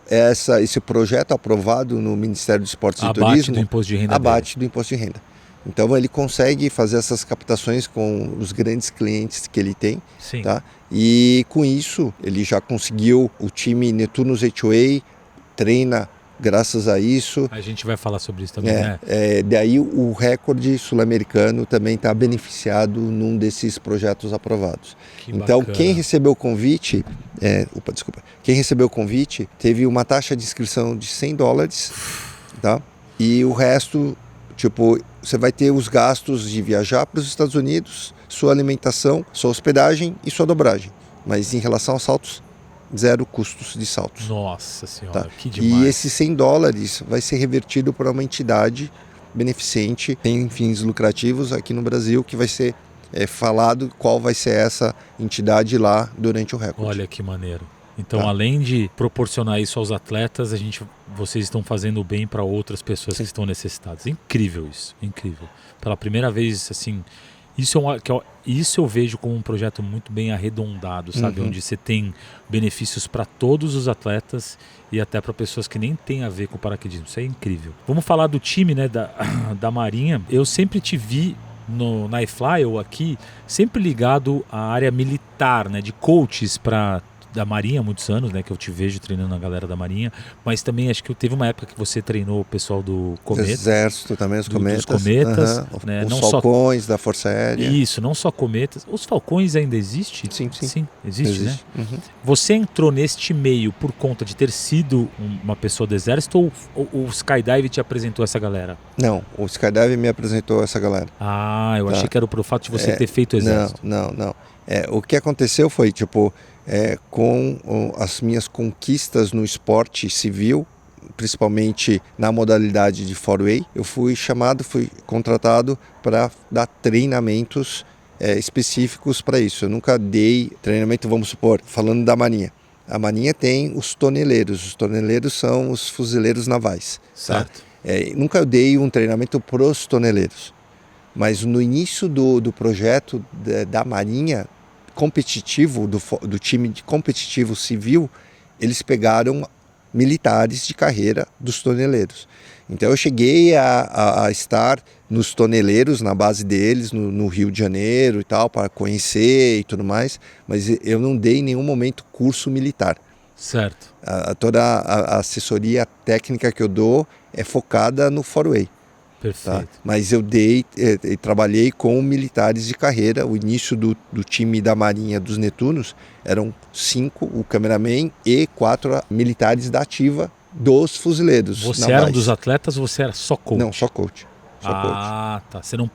esse projeto aprovado no Ministério do Esporte e Turismo, do imposto de renda abate do imposto de renda. Então ele consegue fazer essas captações com os grandes clientes que ele tem. Sim. Tá? E com isso ele já conseguiu, o time Netunos HOA treina graças a isso. A gente vai falar sobre isso também, né? Daí o recorde sul-americano também está beneficiado num desses projetos aprovados. Então quem recebeu o convite, quem recebeu o convite teve uma taxa de inscrição de $100, tá? E o resto, tipo, você vai ter os gastos de viajar para os Estados Unidos, sua alimentação, sua hospedagem e sua dobragem. Mas em relação aos saltos, 0 custos de saltos. Nossa Senhora, tá? Que demais. E esses $100 vai ser revertido para uma entidade beneficente, tem fins lucrativos aqui no Brasil, que vai ser falado qual vai ser essa entidade lá durante o recorde. Olha que maneiro. Então, além de proporcionar isso aos atletas, vocês estão fazendo bem para outras pessoas que estão necessitadas. Incrível isso, incrível. Pela primeira vez, assim, isso eu vejo como um projeto muito bem arredondado, sabe? Onde você tem benefícios para todos os atletas e até para pessoas que nem têm a ver com o paraquedismo. Isso é incrível. Vamos falar do time, né, da Marinha. Eu sempre te vi na iFly ou aqui, sempre ligado à área militar, né, de coaches da Marinha há muitos anos, né, que eu te vejo treinando a galera da Marinha, mas também acho que teve uma época que você treinou o pessoal do Cometa. Exército também, os Cometas. Dos Cometas. Né, os Falcões da Força Aérea. Isso, não só Cometas. Os Falcões ainda existem? Sim. Existe, né? Você entrou neste meio por conta de ter sido uma pessoa do Exército ou o Skydive te apresentou essa galera? Não, o Skydive me apresentou essa galera. Eu achei que era pro fato de você ter feito o Exército. Não. O que aconteceu foi, tipo, com as minhas conquistas no esporte civil, principalmente na modalidade de four-way, eu fui contratado para dar treinamentos específicos para isso. Eu nunca dei treinamento, vamos supor, falando da Marinha. A Marinha tem os toneleiros são os fuzileiros navais. Certo. Tá? Nunca dei um treinamento para os toneleiros, mas no início do projeto da Marinha, competitivo, do time de competitivo civil, eles pegaram militares de carreira dos toneleiros. Então eu cheguei a estar nos toneleiros, na base deles, no Rio de Janeiro e tal, para conhecer e tudo mais, mas eu não dei em nenhum momento curso militar. Certo. Toda a assessoria técnica que eu dou é focada no four-way. Perfeito. Tá? Mas eu trabalhei com militares de carreira. O início do time da Marinha dos Netunos eram 5, o cameraman e 4 militares da ativa dos fuzileiros. Você era um dos atletas ou você era só coach? Não, só coach. Tá. Você não...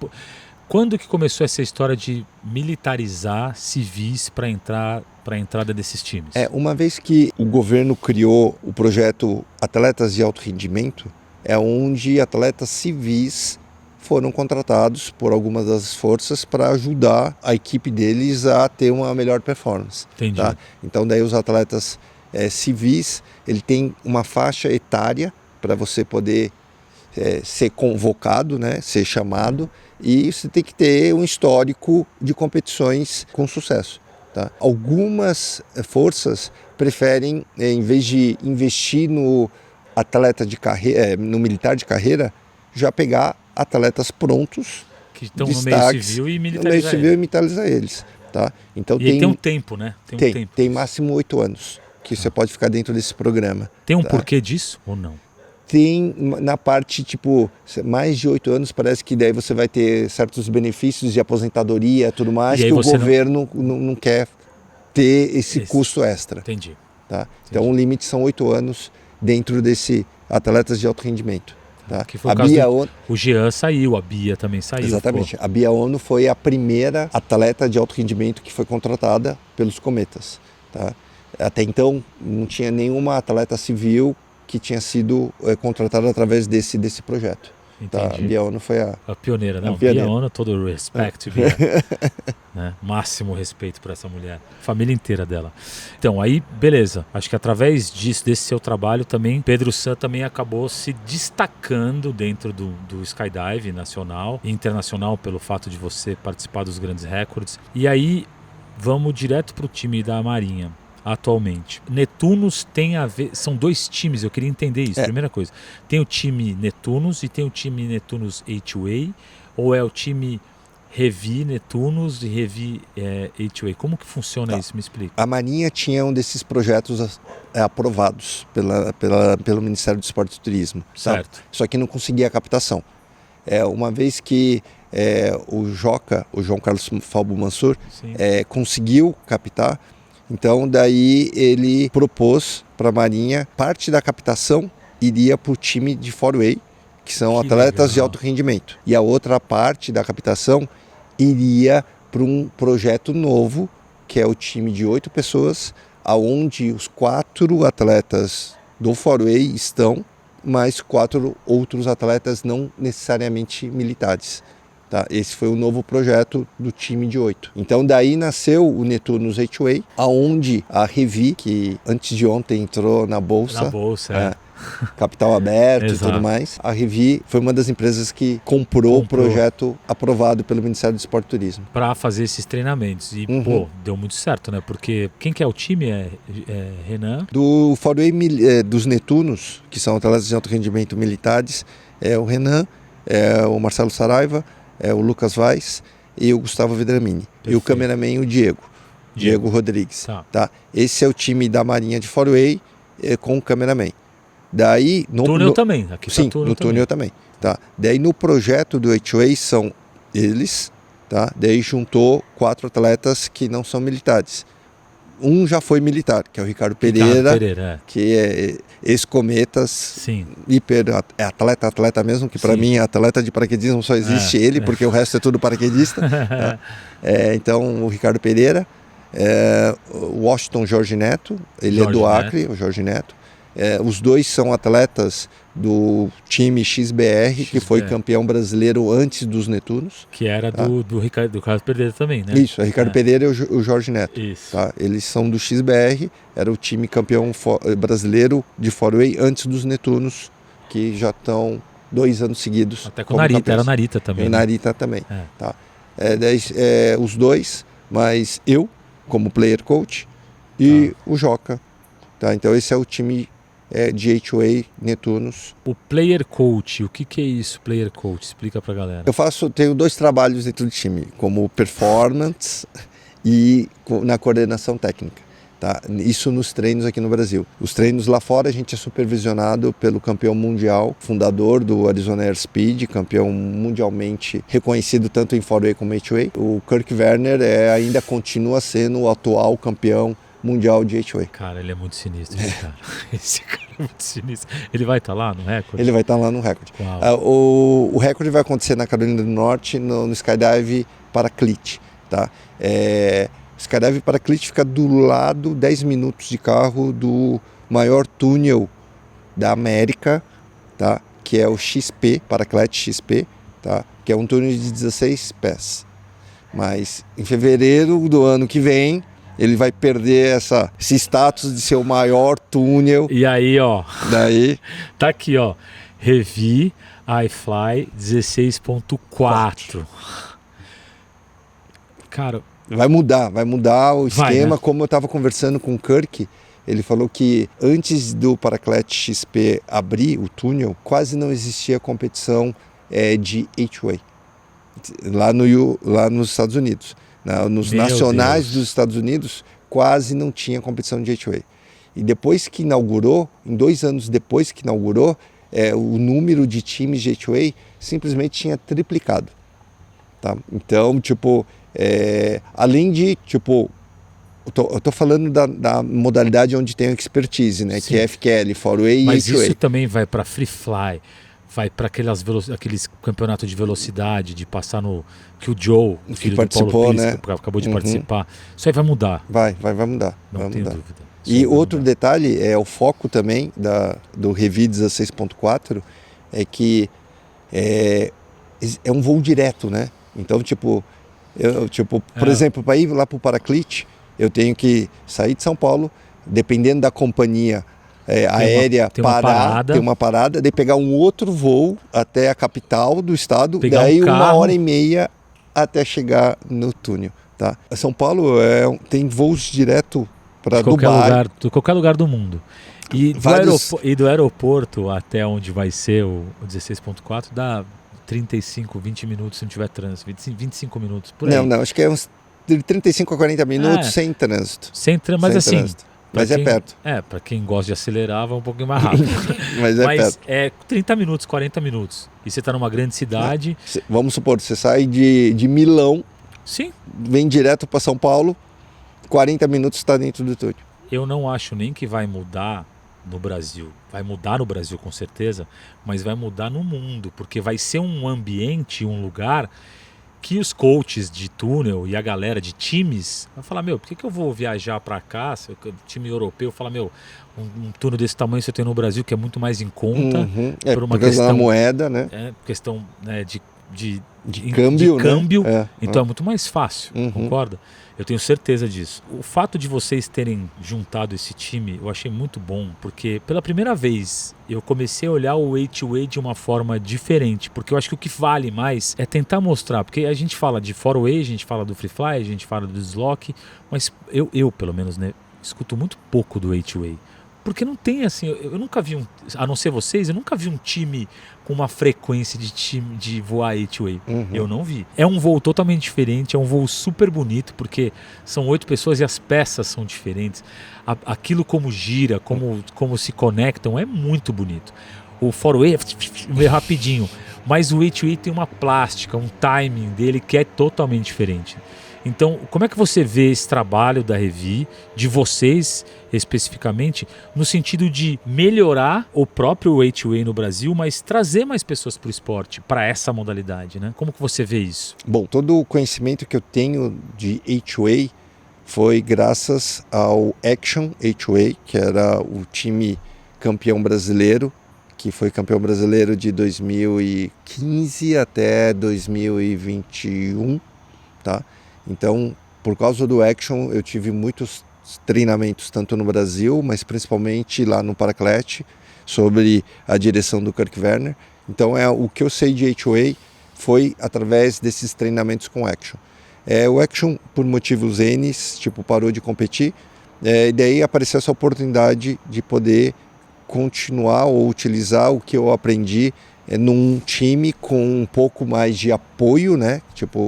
Quando que começou essa história de militarizar civis para a entrada desses times? Uma vez que o governo criou o projeto Atletas de Alto Rendimento, é onde atletas civis foram contratados por algumas das forças para ajudar a equipe deles a ter uma melhor performance. Entendi. Tá? Então daí os atletas civis, ele tem uma faixa etária para você poder ser convocado, né, ser chamado, e você tem que ter um histórico de competições com sucesso. Tá? Algumas forças preferem, em vez de investir no atleta de carreira, no militar de carreira, já pegar atletas prontos que estão no meio civil e militarizar eles. Tá? Então tem um tempo, né? Tem máximo 8 anos que você pode ficar dentro desse programa. Tem um porquê disso ou não? Tem na parte, tipo, mais de 8 anos, parece que daí você vai ter certos benefícios de aposentadoria e tudo mais, que o governo não quer ter esse custo extra. Entendi. Tá? Então o limite são 8 anos dentro desse atletas de alto rendimento. Tá? Que foi o caso o Jean saiu, a Bia também saiu. Exatamente. A Bia Ono foi a primeira atleta de alto rendimento que foi contratada pelos Cometas. Tá? Até então não tinha nenhuma atleta civil que tinha sido contratada através desse projeto. Tá? A Bia Ono foi a pioneira. Não, Bia Ono, todo o respeito, Bia. Né? Máximo respeito por essa mulher, família inteira dela. Então, aí, beleza. Acho que através desse seu trabalho também, Pedro San também acabou se destacando dentro do skydive nacional e internacional pelo fato de você participar dos grandes recordes. E aí, vamos direto para o time da Marinha. Atualmente, Netunos tem a ver, são 2 times, eu queria entender isso. Primeira coisa, tem o time Netunos e tem o time Netunos H-Way, ou é o time Revi Netunos e Revi H-Way? Como que funciona isso? Me explica. A Marinha tinha um desses projetos aprovados pelo Ministério do Esporte e Turismo. Certo. Tá? Só que não conseguia a captação. Uma vez que o Joca, o João Carlos Falbo Mansur, conseguiu captar. Então daí ele propôs para a Marinha, parte da captação iria para o time de 4-way, que são atletas de alto rendimento. E a outra parte da captação iria para um projeto novo, que é o time de 8 pessoas, onde os 4 atletas do 4-way estão, mais 4 outros atletas não necessariamente militares. Tá? Esse foi o novo projeto do time de 8. Então daí nasceu o Netunos H-Way, aonde a Revi, que antes de ontem entrou na bolsa, capital aberto e tudo mais, a Revi foi uma das empresas que comprou o projeto aprovado pelo Ministério do Esporte e Turismo. Para fazer esses treinamentos. E, deu muito certo, né? Porque quem que é o time? É Renan? Do 4-way dos Netunos, que são atletas de alto rendimento militares, é o Renan, é o Marcelo Saraiva, o Lucas Vaz e o Gustavo Vedramini. Perfeito. E o cameraman, o Diego Rodrigues. Tá? Esse é o time da Marinha de 4-way com o cameraman. Daí, túnel também. Aqui sim, no túnel também. Tá? Daí no projeto do H-way são eles, tá? Daí juntou 4 atletas que não são militares. Um já foi militar, que é o Ricardo Pereira, que é ex-Cometas, atleta mesmo, que para mim atleta de paraquedismo só existe ele, porque o resto é tudo paraquedista. Tá? Então o Ricardo Pereira, o Washington Jorge Neto, ele é do Acre, o Jorge Neto. Os 2 são atletas do time XBR, que foi campeão brasileiro antes dos Netunos. Que era do Ricardo Pereira também, né? Isso, o Ricardo Pereira e o Jorge Neto. Isso. Tá? Eles são do XBR, era o time campeão brasileiro de 4-way antes dos Netunos, que já estão 2 anos seguidos. Até com o Narita, era o Narita também. O Narita também. Tá? Os 2, mas eu, como player coach, e o Joca. Tá? Então esse é o time de H-way Netunos. O player coach, o que é isso, player coach? Explica pra galera. Tenho 2 trabalhos dentro do time, como performance e na coordenação técnica. Tá? Isso nos treinos aqui no Brasil. Os treinos lá fora a gente é supervisionado pelo campeão mundial, fundador do Arizona Airspeed, campeão mundialmente reconhecido tanto em 4-way como H-way. O Kirk Werner ainda continua sendo o atual campeão mundial de H-way. Cara, ele é muito sinistro, esse cara. Esse cara é muito sinistro. Ele vai estar lá no recorde? Ele vai estar lá no recorde. O recorde vai acontecer na Carolina do Norte, no Skydive Paraclete. Tá? O Skydive Paraclete fica do lado, 10 minutos de carro, do maior túnel da América, tá? Que é o XP, Paraclete XP, tá? Que é um túnel de 16 pés. Mas em fevereiro do ano que vem, ele vai perder esse status de ser o maior túnel. E aí, ó. Daí. Tá aqui, ó. Revi iFly 16.4. Cara. Vai mudar o esquema, né? Como eu estava conversando com o Kirk, ele falou que antes do Paraclete XP abrir o túnel, quase não existia competição de H-way lá nos Estados Unidos. Nos nacionais dos Estados Unidos, quase não tinha competição de H-way. E depois que inaugurou, em 2 anos depois que inaugurou, o número de times de H2A simplesmente tinha triplicado. Tá? Então, tipo, além de, tipo, eu tô falando da modalidade onde tem expertise, né? Sim. Que é FQL, 4-Way e Mas H2A. Isso também vai para Free Fly, vai para aqueles campeonatos de velocidade, de passar no... Que o Joe, o filho do Paulo Pires, né? Que acabou de participar. Isso aí vai mudar. Vai mudar. Não tenho dúvida. E outro detalhe, o foco também do Revi 16.4 é que é um voo direto, né? Então, por exemplo, para ir lá para o Paraclete, eu tenho que sair de São Paulo, dependendo da companhia aérea, tem uma parada, daí pegar um outro voo até a capital do estado, daí 1h30 até chegar no túnel. Tá? São Paulo tem voos direto para Dubai. De qualquer lugar do mundo. E do aeroporto até onde vai ser o 16.4 dá 35, 20 minutos se não tiver trânsito, 25 minutos por aí. Não, acho que é uns 35 a 40 minutos sem trânsito. Mas assim, trânsito. Mas é perto. Para quem gosta de acelerar, vai um pouquinho mais rápido. Mas perto. É 30 minutos, 40 minutos. E você está numa grande cidade. Vamos supor, você sai de Milão, sim, vem direto para São Paulo, 40 minutos está dentro do túnel. Eu não acho nem que vai mudar no Brasil. Vai mudar no Brasil com certeza, mas vai mudar no mundo, porque vai ser um ambiente, um lugar que os coaches de túnel e a galera de times vai falar, por que eu vou viajar para cá, se o time europeu fala, um túnel desse tamanho você tem no Brasil que é muito mais em conta, por uma questão da moeda, né? Questão de câmbio, né? Então é muito mais fácil, concorda? Eu tenho certeza disso. O fato de vocês terem juntado esse time, eu achei muito bom, porque pela primeira vez eu comecei a olhar o H2A de uma forma diferente, porque eu acho que o que vale mais é tentar mostrar, porque a gente fala de 4-Way, a gente fala do Free Fly, a gente fala do Slock, mas eu pelo menos, né, escuto muito pouco do H2A. Porque não tem assim, eu nunca vi a não ser vocês, eu nunca vi um time com uma frequência de voar H2A. Eu não vi. É um voo totalmente diferente, é um voo super bonito, porque são 8 pessoas e as peças são diferentes. Aquilo como gira, como se conectam, é muito bonito. O 4-Way é rapidinho, mas o H2A tem uma plástica, um timing dele que é totalmente diferente. Então, como é que você vê esse trabalho da Revi, de vocês especificamente, no sentido de melhorar o próprio H2A no Brasil, mas trazer mais pessoas para o esporte, para essa modalidade, né? Como que você vê isso? Bom, todo o conhecimento que eu tenho de H2A foi graças ao Action H2A, que era o time campeão brasileiro, que foi campeão brasileiro de 2015 até 2021, tá? Então, por causa do Action, eu tive muitos treinamentos, tanto no Brasil, mas principalmente lá no Paraclete, sobre a direção do Kirk Werner. Então, o que eu sei de H2A foi através desses treinamentos com Action. O Action, por motivos N, parou de competir, e daí apareceu essa oportunidade de poder continuar ou utilizar o que eu aprendi num time com um pouco mais de apoio, né?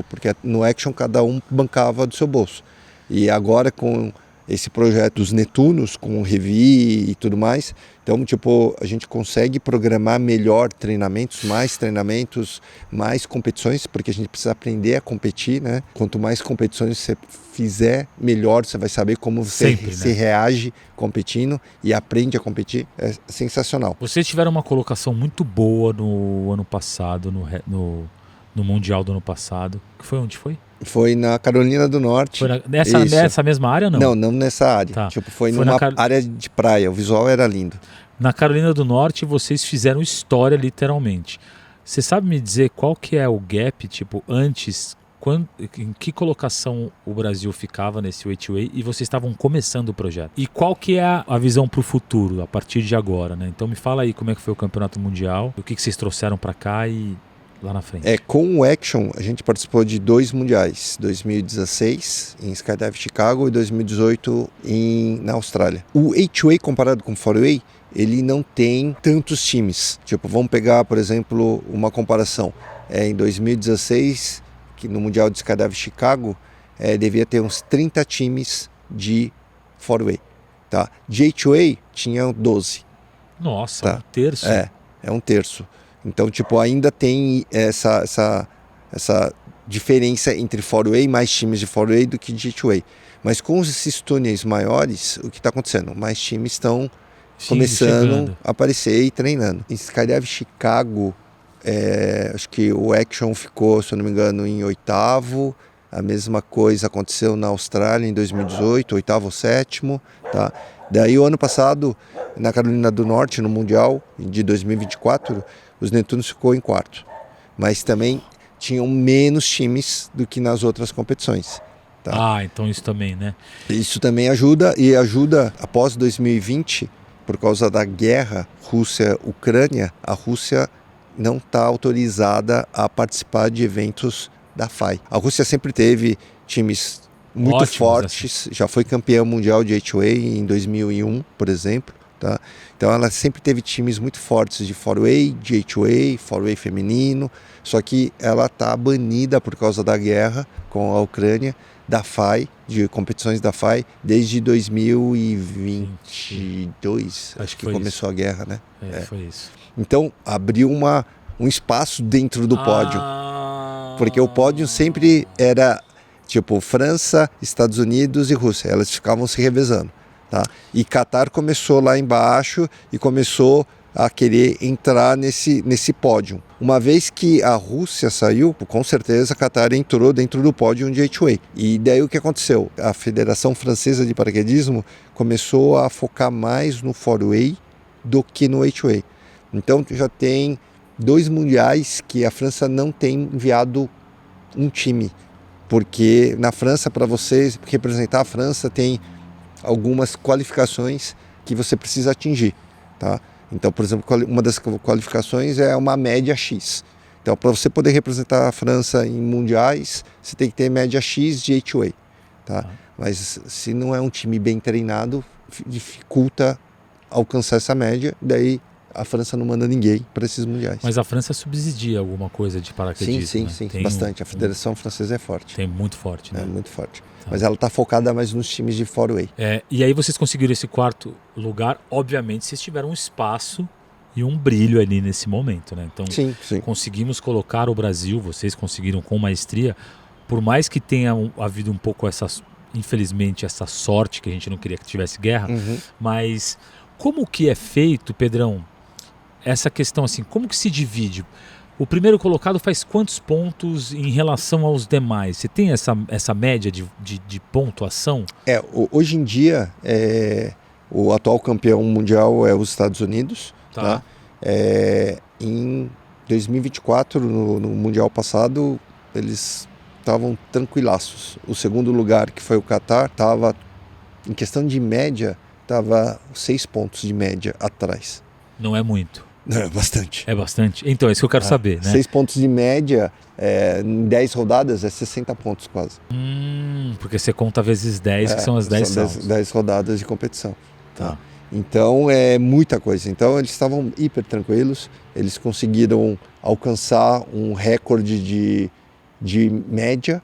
Porque no Action cada um bancava do seu bolso. E agora com esse projeto dos Netunos, com o Revi e tudo mais, então a gente consegue programar melhor treinamentos, mais competições, porque a gente precisa aprender a competir, né? Quanto mais competições você fizer, melhor você vai saber como você se reage competindo e aprende a competir. É sensacional. Vocês tiveram uma colocação muito boa no ano passado, no Mundial do ano passado. Onde foi? Foi na Carolina do Norte. Foi nessa mesma área ou não? Não nessa área. Tá. Foi numa área de praia, o visual era lindo. Na Carolina do Norte vocês fizeram história literalmente. Você sabe me dizer qual que é o gap, antes, em que colocação o Brasil ficava nesse H2A e vocês estavam começando o projeto? E qual que é a visão para o futuro, a partir de agora, né? Então me fala aí como é que foi o Campeonato Mundial, o que vocês trouxeram para cá e lá na frente. Com o Action, a gente participou de 2 mundiais, 2016 em Skydive Chicago e 2018 na Austrália. O H2A comparado com o 4-Way, ele não tem tantos times. Vamos pegar, por exemplo, uma comparação. Em 2016, que no Mundial de Skydive Chicago, devia ter uns 30 times de 4-Way. Tá? De H2A, tinha 12. Nossa, tá? Um terço. é 1/3. Então, tipo, ainda tem essa diferença entre 4A, mais times de 4A do que de 8A. Mas com esses túneis maiores, o que está acontecendo? Mais times estão começando a aparecer e treinando. Em Skydive Chicago, acho que o Action ficou, se eu não me engano, em 8º. A mesma coisa aconteceu na Austrália em 2018, 8º ou 7º, tá? Daí o ano passado, na Carolina do Norte, no Mundial de 2024, os Netunos ficou em 4º. Mas também tinham menos times do que nas outras competições. Tá? Então isso também, né? Isso também ajuda, e ajuda após 2020, por causa da guerra Rússia-Ucrânia, a Rússia não está autorizada a participar de eventos da FAI. A Rússia sempre teve times muito ótimos, fortes, assim. Já foi campeã mundial de 8A em 2001, por exemplo. Tá? Então ela sempre teve times muito fortes de 4A, de 8A, 4A feminino, só que ela está banida por causa da guerra com a Ucrânia, da FAI, de competições da FAI, desde 2022, acho que começou a guerra, né? Foi isso. Então abriu um espaço dentro do pódio, porque o pódio sempre era tipo França, Estados Unidos e Rússia, elas ficavam se revezando. Tá? E Catar começou lá embaixo e começou a querer entrar nesse pódio. Uma vez que a Rússia saiu, com certeza Catar entrou dentro do pódio de 8A. E daí o que aconteceu? A Federação Francesa de Paraquedismo começou a focar mais no 4A do que no 8A. Então já tem 2 mundiais que a França não tem enviado um time. Porque na França, para você representar a França, tem algumas qualificações que você precisa atingir, tá? Então, por exemplo, uma das qualificações é uma média X. Então, para você poder representar a França em mundiais, você tem que ter média X de 8A, tá? Mas se não é um time bem treinado, dificulta alcançar essa média, daí a França não manda ninguém para esses mundiais. Mas a França subsidia alguma coisa de paraquedismo? Sim, bastante. A Federação Francesa é forte. Tem muito forte, né? É muito forte. Tá. Mas ela está focada mais nos times de 4A. E aí vocês conseguiram esse 4º lugar, obviamente vocês tiveram um espaço e um brilho ali nesse momento, né? Então sim. conseguimos colocar o Brasil, vocês conseguiram com maestria, por mais que tenha havido um pouco infelizmente, essa sorte, que a gente não queria que tivesse guerra, mas como que é feito, Pedrão, essa questão assim, como que se divide? O primeiro colocado faz quantos pontos em relação aos demais? Você tem essa média de pontuação? Hoje em dia, o atual campeão mundial é os Estados Unidos. Tá? Em 2024, no Mundial passado, eles estavam tranquilaços. O segundo lugar, que foi o Catar, estava, em questão de média, estava 6 pontos de média atrás. Não é muito. Não, é bastante. É bastante? Então, é isso que eu quero saber, né? 6 pontos de média, em 10 rodadas, é 60 pontos quase. Porque você conta vezes 10, que são as 10 saltos. 10 rodadas de competição. Tá. Então, é muita coisa. Então, eles estavam hiper tranquilos. Eles conseguiram alcançar um recorde de média,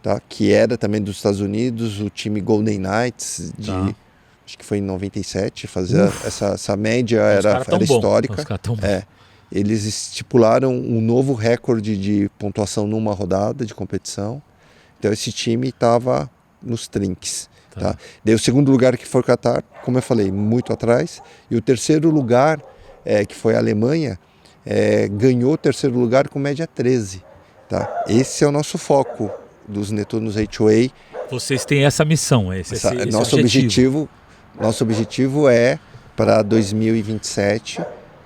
tá? Que era também dos Estados Unidos, o time Golden Knights, acho que foi em 97, fazia essa média era histórica. Eles estipularam um novo recorde de pontuação numa rodada de competição. Então esse time estava nos trinques. Tá? Daí o segundo lugar, que foi o Catar, como eu falei, muito atrás. E o terceiro lugar, que foi a Alemanha, ganhou o terceiro lugar com média 13. Tá? Esse é o nosso foco dos Netunos 8A. Vocês têm essa missão, esse nosso objetivo. Nosso objetivo é, para 2027,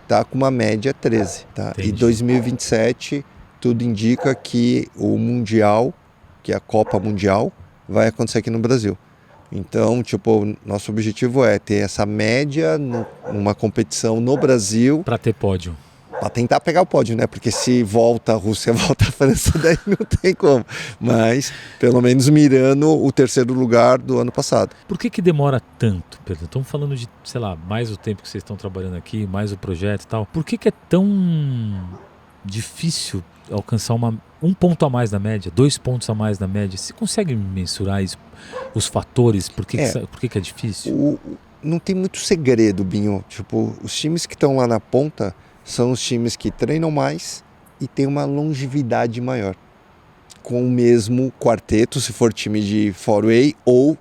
tá com uma média 13. Tá? E 2027, tudo indica que o Mundial, que é a Copa Mundial, vai acontecer aqui no Brasil. Então, nosso objetivo é ter essa média numa competição no Brasil. Para ter pódio. Para tentar pegar o pódio, né? Porque se volta a Rússia, volta a França, daí não tem como. Mas, pelo menos mirando o terceiro lugar do ano passado. Por que demora tanto, Pedro? Estamos falando de, sei lá, mais o tempo que vocês estão trabalhando aqui, mais o projeto e tal. Por que é tão difícil alcançar um ponto a mais na média, 2 pontos a mais na média? Você consegue mensurar isso, os fatores? Por que é difícil? Não tem muito segredo, Binho. Os times que estão lá na ponta são os times que treinam mais e têm uma longevidade maior. Com o mesmo quarteto, se for time de 4-way, ou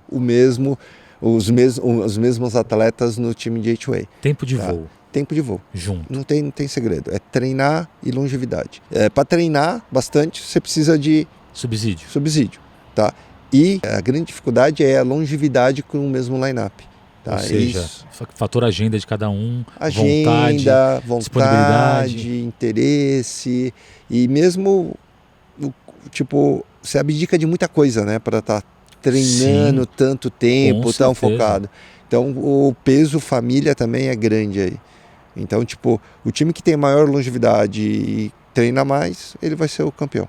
os mesmos atletas no time de 8-way. Tempo de voo. Tempo de voo. Junto. Não tem segredo. É treinar e longevidade. Para treinar bastante, você precisa de subsídio. Tá? E a grande dificuldade é a longevidade com o mesmo line-up. Tá? Ou seja, fator agenda de cada um, agenda, vontade, interesse, e mesmo você abdica de muita coisa, né, para estar treinando tanto tempo, tão focado. Então o peso família também é grande aí. Então, o time que tem maior longevidade e treina mais, ele vai ser o campeão.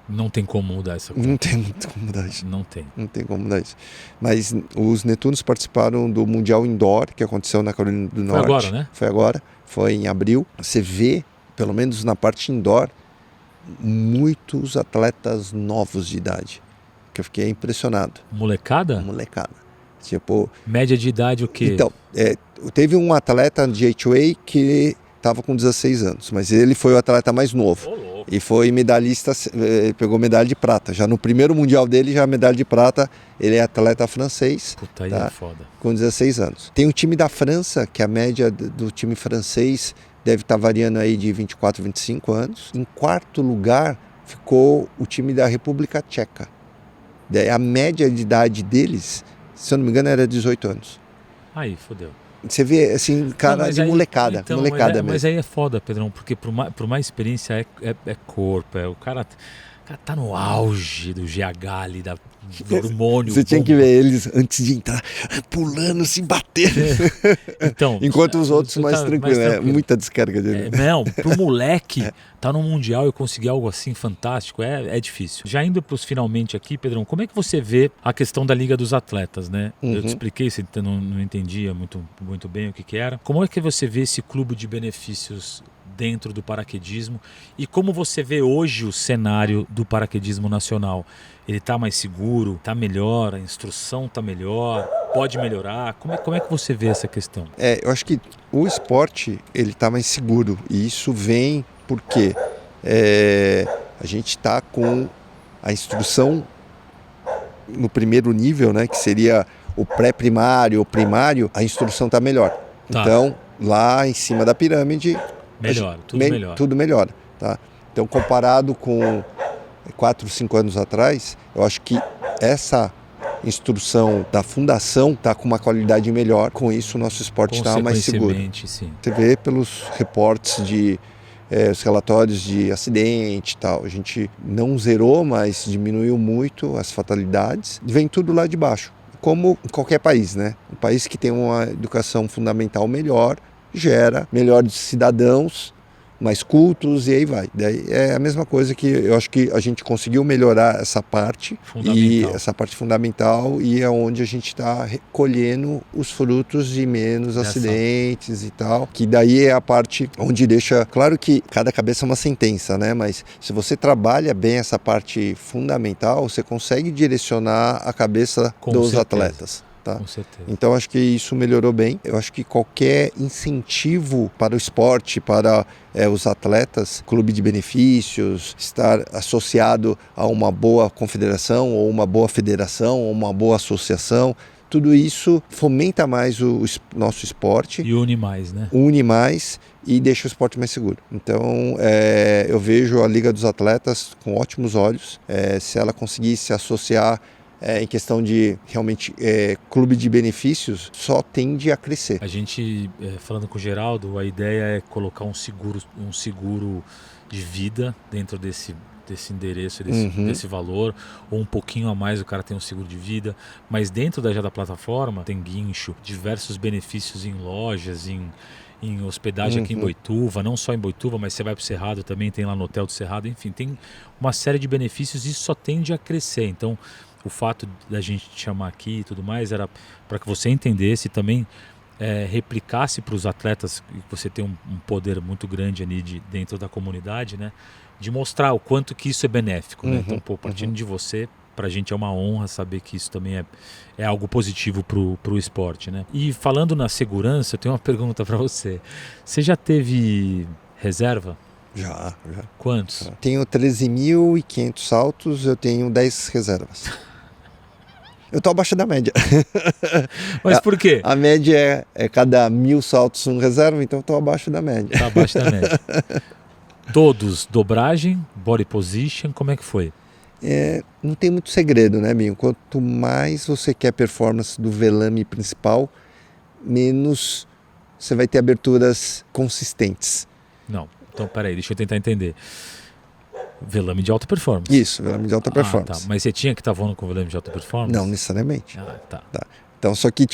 Não tem como mudar essa coisa. Não tem como mudar isso. Não tem como mudar isso. Mas os Netunos participaram do Mundial Indoor, que aconteceu na Carolina do Norte. Foi agora, né? Foi agora. Foi em abril. Você vê, pelo menos na parte indoor, muitos atletas novos de idade. Que eu fiquei impressionado. Molecada? Média de idade o quê? Então, teve um atleta de 8-way que estava com 16 anos, mas ele foi o atleta mais novo. E foi medalhista, pegou medalha de prata. Já no primeiro mundial dele, já medalha de prata, ele é atleta francês. Puta, aí é foda. Com 16 anos. Tem o time da França, que a média do time francês deve estar variando aí de 24, 25 anos. Em quarto lugar ficou o time da República Tcheca. Daí a média de idade deles, se eu não me engano, era 18 anos. Aí, fodeu. Você vê, assim, cara de molecada. Então, molecada mesmo. Mas aí é foda, Pedrão, porque por mais experiência é corpo. O cara tá no auge do GH ali, do hormônio. Você tinha que ver eles antes de entrar, pulando, se batendo. Então, enquanto os outros mais tranquilos. É muita descarga dele. Não, pro moleque tá no Mundial e conseguir algo assim fantástico é difícil. Já indo pros finalmente aqui, Pedrão, como é que você vê a questão da Liga dos Atletas, né? Eu te expliquei, você não entendia muito bem o que era. Como é que você vê esse clube de benefícios dentro do paraquedismo e como você vê hoje o cenário do paraquedismo nacional? Ele está mais seguro, está melhor, a instrução está melhor, pode melhorar? Como é que você vê essa questão? Eu acho que o esporte ele está mais seguro e isso vem porque a gente está com a instrução no primeiro nível, né, que seria o pré-primário, o primário, a instrução está melhor. Tá. Então, lá em cima da pirâmide, tudo melhora. Tá? Então, comparado com 4, 5 anos atrás, eu acho que essa instrução da fundação está com uma qualidade melhor. Com isso, o nosso esporte está mais seguro. Sim. Você vê pelos reportes os relatórios de acidente e tal. A gente não zerou, mas diminuiu muito as fatalidades. Vem tudo lá de baixo. Como em qualquer país, né? Um país que tem uma educação fundamental melhor, gera melhores cidadãos, mais cultos e aí vai. Daí é a mesma coisa que eu acho que a gente conseguiu melhorar essa parte fundamental e é onde a gente está colhendo os frutos de menos acidentes e tal, que daí é a parte onde deixa claro que cada cabeça é uma sentença, né? Mas se você trabalha bem essa parte fundamental, você consegue direcionar a cabeça dos atletas. Tá? Com certeza. Então acho que isso melhorou bem. Eu acho que qualquer incentivo para o esporte, para os atletas, clube de benefícios, estar associado a uma boa confederação ou uma boa federação ou uma boa associação, tudo isso fomenta mais o nosso esporte. E une mais, né? Une mais e deixa o esporte mais seguro. Então eu vejo a Liga dos Atletas com ótimos olhos. Se ela conseguisse associar em questão de realmente clube de benefícios, só tende a crescer. A gente, falando com o Geraldo, a ideia é colocar um seguro de vida dentro desse endereço, desse valor, ou um pouquinho a mais o cara tem um seguro de vida, mas dentro da plataforma tem guincho, diversos benefícios em lojas, em hospedagem aqui em Boituva, não só em Boituva, mas você vai para o Cerrado também, tem lá no Hotel do Cerrado, enfim, tem uma série de benefícios e isso só tende a crescer. Então, o fato da gente te chamar aqui e tudo mais era para que você entendesse e também replicasse para os atletas, que você tem um poder muito grande ali dentro da comunidade, né? De mostrar o quanto que isso é benéfico. Né? Então, partindo de você, pra gente é uma honra saber que isso também é algo positivo pro esporte, né? E falando na segurança, eu tenho uma pergunta para você. Você já teve reserva? Já. Quantos? Tenho 13.500 saltos, eu tenho 10 reservas. Eu tô abaixo da média. Mas por quê? A média é cada 1.000 saltos um reserva, então eu tô abaixo da média. Tá abaixo da média. Todos, dobragem, body position, como é que foi? Não tem muito segredo, né, Binho? Quanto mais você quer performance do velame principal, menos você vai ter aberturas consistentes. Não, então peraí, deixa eu tentar entender. Velame de alta performance. Isso, velame de alta performance. Tá. Mas você tinha que estar voando com velame de alta performance? Não necessariamente. Tá. Então, só que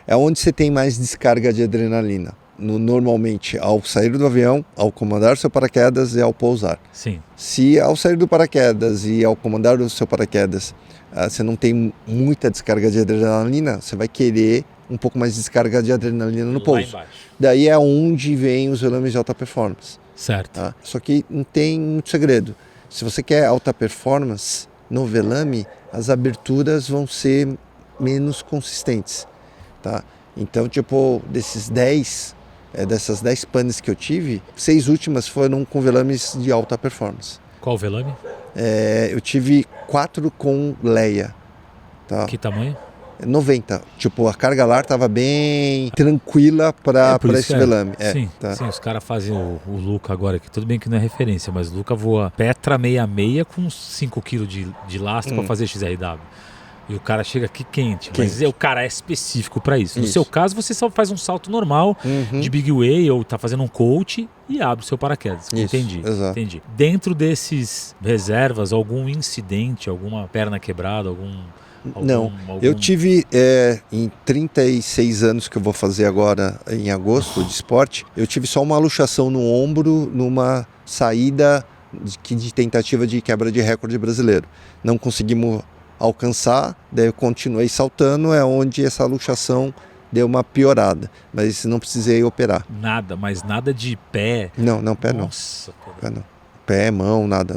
é onde você tem mais descarga de adrenalina. Normalmente, ao sair do avião, ao comandar seu paraquedas e ao pousar. Sim. Se ao sair do paraquedas e ao comandar o seu paraquedas, você não tem muita descarga de adrenalina, você vai querer um pouco mais de descarga de adrenalina no pouso. Lá embaixo. Daí é onde vem os velames de alta performance. Certo. Tá? Só que não tem muito segredo. Se você quer alta performance no velame, as aberturas vão ser menos consistentes. Tá? Então, dessas 10 panes que eu tive, 6 últimas foram com velames de alta performance. Qual velame? Eu tive 4 com Leia. Tá? Que tamanho? 90. A carga lar estava bem tranquila para esse velame. Sim, os caras fazem o Luca agora, que tudo bem que não é referência, mas o Luca voa Petra 66 com 5 kg de lastro para fazer XRW. E o cara chega aqui quente. Mas o cara é específico para isso. No seu caso, você só faz um salto normal de Big Way ou tá fazendo um coach e abre o seu paraquedas. Entendi. Dentro desses reservas, algum incidente, alguma perna quebrada, Não, eu tive em 36 anos que eu vou fazer agora em agosto de esporte, eu tive só uma luxação no ombro numa saída de tentativa de quebra de recorde brasileiro. Não conseguimos alcançar, daí eu continuei saltando, é onde essa luxação deu uma piorada, mas não precisei operar. Mas nada de pé? Não, pé não. Nossa, pé não. Pé, mão, nada.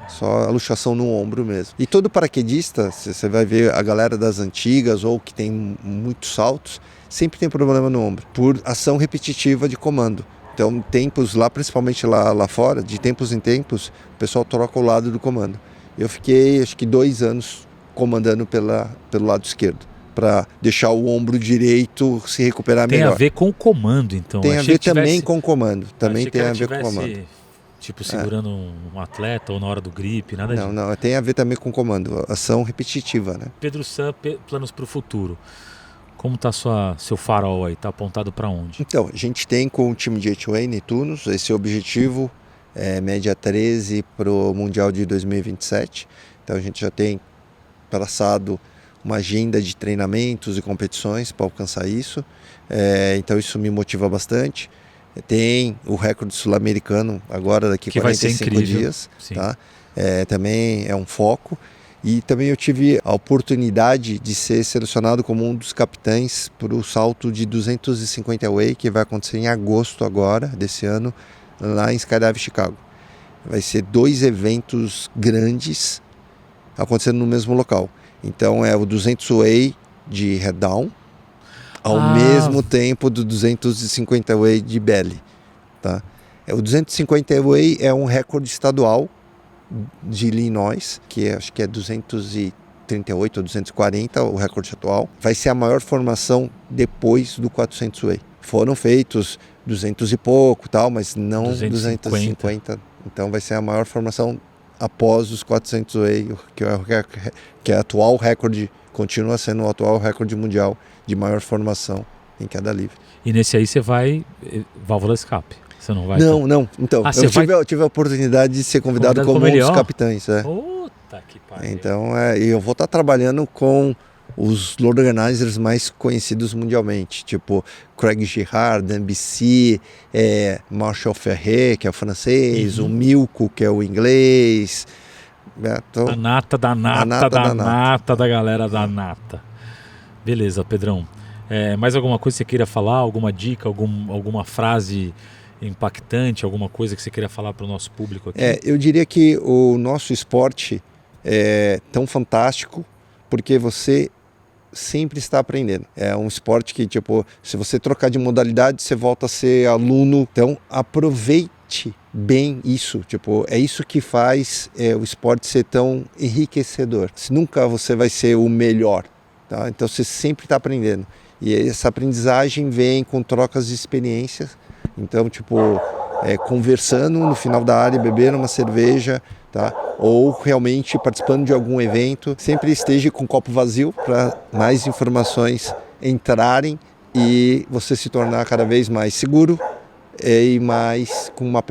Só a luxação no ombro mesmo. E todo paraquedista, você vai ver a galera das antigas ou que tem muitos saltos, sempre tem problema no ombro, por ação repetitiva de comando. Então, tempos lá, principalmente lá fora, de tempos em tempos, o pessoal troca o lado do comando. Eu fiquei, acho que 2 anos comandando pelo lado esquerdo, para deixar o ombro direito se recuperar melhor. Tem a ver com o comando, então? Tem a ver também com o comando. Também tem a ver com o comando. Segurando um atleta ou na hora do grip, nada disso. Não, tem a ver também com o comando, ação repetitiva, né? Pedro San, planos para o futuro. Como está seu farol aí? Está apontado para onde? Então, a gente tem com o time de H-Way, Netunos, esse objetivo, média 13 para o Mundial de 2027. Então a gente já tem traçado uma agenda de treinamentos e competições para alcançar isso. Então isso me motiva bastante. Tem o recorde sul-americano agora daqui a 45 dias. Tá? Também é um foco. E também eu tive a oportunidade de ser selecionado como um dos capitães para o salto de 250 Way, que vai acontecer em agosto agora, desse ano, lá em Skydive Chicago. Vai ser 2 eventos grandes acontecendo no mesmo local. Então é o 200 Way de head down, ao mesmo tempo do 250 Way de belly. Tá? O 250 Way é um recorde estadual de Illinois, que acho que é 238 ou 240, o recorde atual. Vai ser a maior formação depois do 400 Way. Foram feitos 200 e pouco, tal, mas não 250. Então vai ser a maior formação após os 400 Way, que é o atual recorde, continua sendo o atual recorde mundial de maior formação em queda livre. E nesse aí você vai válvula escape? Você não vai? Não. Então, eu tive a oportunidade de ser convidado como um dos capitães. Puta que pariu. Então, eu vou estar trabalhando com os load organizers mais conhecidos mundialmente, tipo Craig Girard, NBC, Marshall Ferret, que é o francês, o Milko, que é o inglês. A nata da galera da nata. Beleza, Pedrão. Mais alguma coisa que você queira falar? Alguma dica, alguma frase impactante, alguma coisa que você queira falar para o nosso público aqui? Eu diria que o nosso esporte tão fantástico, porque você sempre está aprendendo. É um esporte que, tipo, se você trocar de modalidade, você volta a ser aluno. Então, aproveite bem isso. Tipo, é isso que faz o esporte ser tão enriquecedor. Nunca você vai ser o melhor, tá? Então, você sempre está aprendendo. E essa aprendizagem vem com trocas de experiências. Então, tipo, conversando no final da área, bebendo uma cerveja, tá? Ou realmente participando de algum evento. Sempre esteja com o copo vazio para mais informações entrarem e você se tornar cada vez mais seguro e mais com uma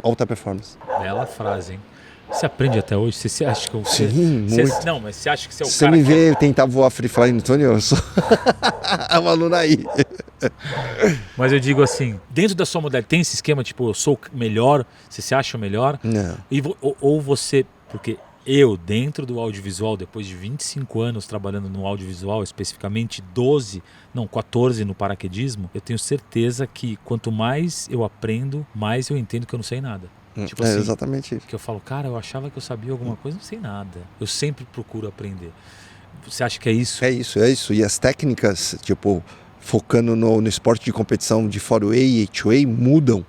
alta performance. Bela frase, hein? Você aprende até hoje? Você acha que você... Sim, muito. Não, mas você acha que você é o você cara me vê tentar voar Free Fly no túnel, eu sou um aluno aí. Mas eu digo assim, dentro da sua modalidade, tem esse esquema, tipo, eu sou o melhor, você se acha o melhor? Não. Ou você... Porque eu, dentro do audiovisual, depois de 25 anos trabalhando no audiovisual, especificamente 14 no paraquedismo, eu tenho certeza que quanto mais eu aprendo, mais eu entendo que eu não sei nada. Tipo assim, exatamente isso. Que eu falo, cara, eu achava que eu sabia alguma coisa, não sei nada. Eu sempre procuro aprender. Você acha que é isso? É isso. E as técnicas, tipo, focando no esporte de competição de 4A e 8A mudam.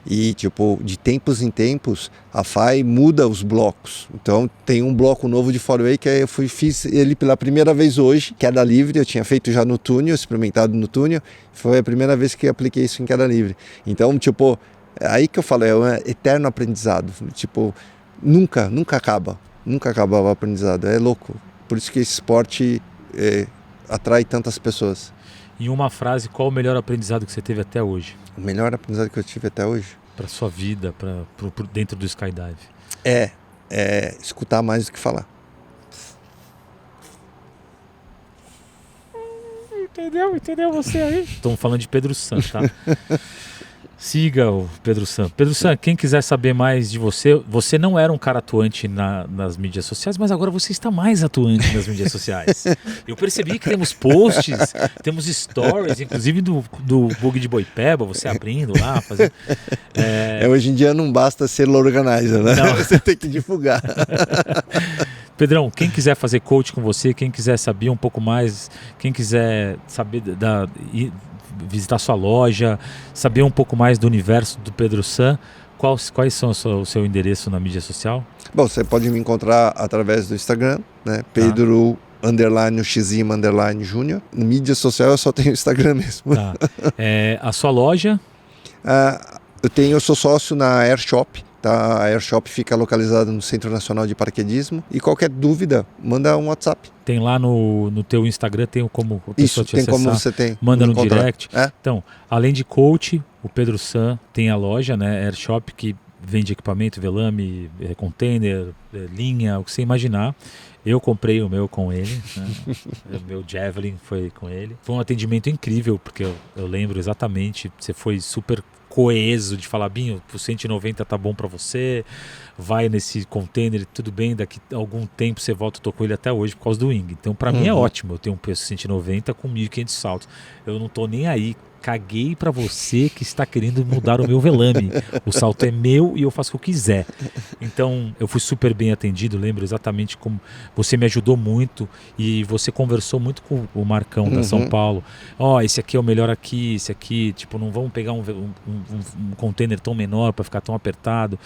E, tipo, de tempos em tempos, a FAI muda os blocos. Então, tem um bloco novo de 4A que eu fiz ele pela primeira vez hoje, queda livre. Eu tinha feito já no túnel, experimentado no túnel. Foi a primeira vez que apliquei isso em queda livre. Então, tipo, aí que eu falo, é um eterno aprendizado. Tipo, nunca acaba o aprendizado. É louco. Por isso que esse esporte atrai tantas pessoas. Em uma frase, qual o melhor aprendizado que você teve até hoje? O melhor aprendizado que eu tive até hoje? Para sua vida, dentro do skydive? É escutar mais do que falar. Entendeu você aí? Estamos falando de Pedro San, tá? Siga o Pedro San. Pedro San, quem quiser saber mais de você, você não era um cara atuante nas mídias sociais, mas agora você está mais atuante nas mídias sociais. Eu percebi que temos posts, temos stories, inclusive do Bug de Boipeba, você abrindo lá, fazendo... Hoje em dia não basta ser organizer, né? Não. Você tem que divulgar. Pedrão, quem quiser fazer coach com você, quem quiser saber um pouco mais, quem quiser saber visitar sua loja, saber um pouco mais do universo do Pedro San, quais são o seu endereço na mídia social? Bom, você pode me encontrar através do Instagram, né? Pedro _XIM _Júnior. Na mídia social eu só tenho o Instagram mesmo. Tá. A sua loja? Eu sou sócio na Airshop. Tá? A Airshop fica localizada no Centro Nacional de Paraquedismo. E qualquer dúvida, manda um WhatsApp. Tem lá no teu Instagram, tem como a pessoa te acessar. Como você tem. Manda no direct. É? Então, além de coach, o Pedro San tem a loja, né, Airshop, que vende equipamento, velame, container, linha, o que você imaginar. Eu comprei o meu com ele, né? O meu Javelin foi com ele. Foi um atendimento incrível, porque eu lembro exatamente, você foi super coeso de falar, Binho, por 190 tá bom para você, vai nesse container, tudo bem, daqui a algum tempo você volta, eu tô com ele até hoje por causa do wing. Então para mim é ótimo, eu tenho um preço 190 com 1.500 saltos. Eu não tô nem aí, caguei para você que está querendo mudar o meu velame. O salto é meu e eu faço o que eu quiser. Então eu fui super bem atendido, lembro exatamente como você me ajudou muito e você conversou muito com o Marcão da São Paulo. Esse aqui é o melhor aqui, esse aqui, tipo, não vamos pegar um container tão menor para ficar tão apertado.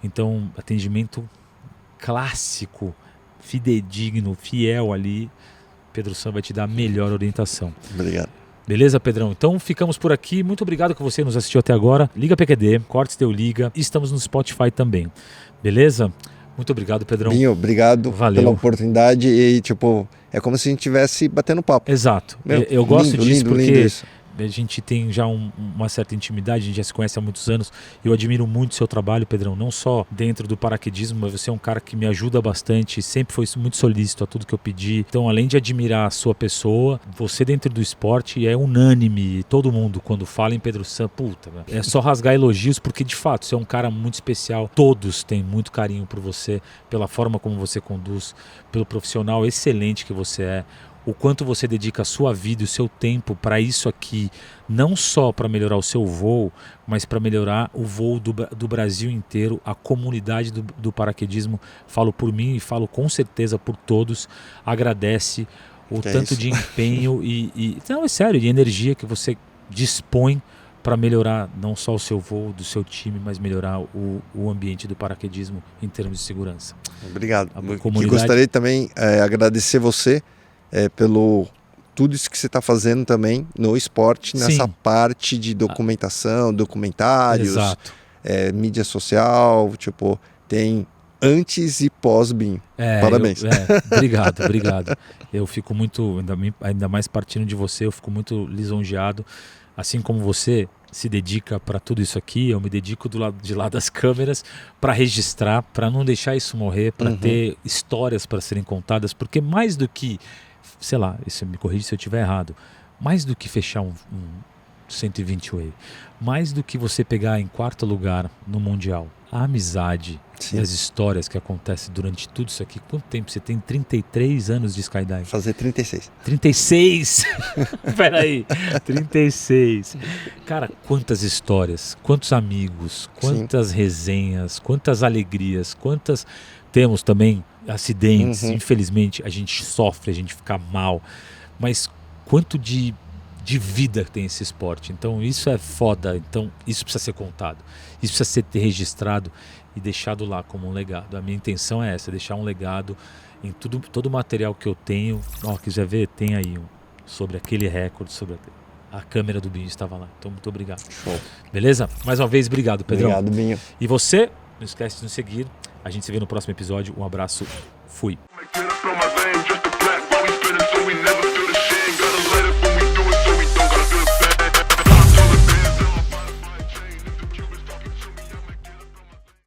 Então, atendimento clássico, fidedigno, fiel ali. Pedro San vai te dar a melhor orientação. Obrigado. Beleza, Pedrão? Então ficamos por aqui. Muito obrigado que você nos assistiu até agora. Liga PQD, Cortes Deu Liga. Estamos no Spotify também. Beleza? Muito obrigado, Pedrão. Binho, obrigado pela oportunidade. E, tipo, é como se a gente estivesse batendo papo. Exato. Eu gosto disso porque isso. A gente tem já uma certa intimidade, a gente já se conhece há muitos anos. Eu admiro muito o seu trabalho, Pedrão, não só dentro do paraquedismo, mas você é um cara que me ajuda bastante, sempre foi muito solícito a tudo que eu pedi. Então, além de admirar a sua pessoa, você dentro do esporte é unânime. Todo mundo, quando fala em Pedro San, é só rasgar elogios, porque de fato você é um cara muito especial. Todos têm muito carinho por você, pela forma como você conduz, pelo profissional excelente que você é. o quanto você dedica a sua vida e o seu tempo para isso aqui, não só para melhorar o seu voo, mas para melhorar o voo do Brasil inteiro, a comunidade do paraquedismo, falo por mim e falo com certeza por todos, agradece o tanto de empenho não, é sério, de energia que você dispõe para melhorar não só o seu voo, do seu time, mas melhorar o ambiente do paraquedismo em termos de segurança. Obrigado. Eu gostaria também agradecer você pelo tudo isso que você está fazendo também no esporte, nessa parte de documentação, documentários, mídia social, tipo, tem antes e pós-BIM. Parabéns. Obrigado. Eu fico muito, ainda mais partindo de você, eu fico muito lisonjeado. Assim como você se dedica para tudo isso aqui, eu me dedico do lado de lá das câmeras para registrar, para não deixar isso morrer, para ter histórias para serem contadas, porque mais do que, sei lá, me corrija se eu estiver errado, mais do que fechar um 120 Way, mais do que você pegar em 4º lugar no Mundial, a amizade e as histórias que acontecem durante tudo isso aqui. Quanto tempo? Você tem 33 anos de skydiving? Fazer 36. 36! Peraí, 36. Cara, quantas histórias, quantos amigos, quantas resenhas, quantas alegrias, quantas... Temos também acidentes, infelizmente a gente sofre, a gente fica mal, mas quanto de vida tem esse esporte. Então isso é foda, então isso precisa ser contado, isso precisa ser registrado e deixado lá como um legado. A minha intenção é essa, deixar um legado em todo o material que eu tenho. Quiser ver, tem aí sobre aquele recorde, sobre a câmera do Binho estava lá. Então muito obrigado. Show. Beleza? Mais uma vez, obrigado, Pedrão. Obrigado, Binho. E você, não esquece de nos seguir. A gente se vê no próximo episódio. Um abraço. Fui.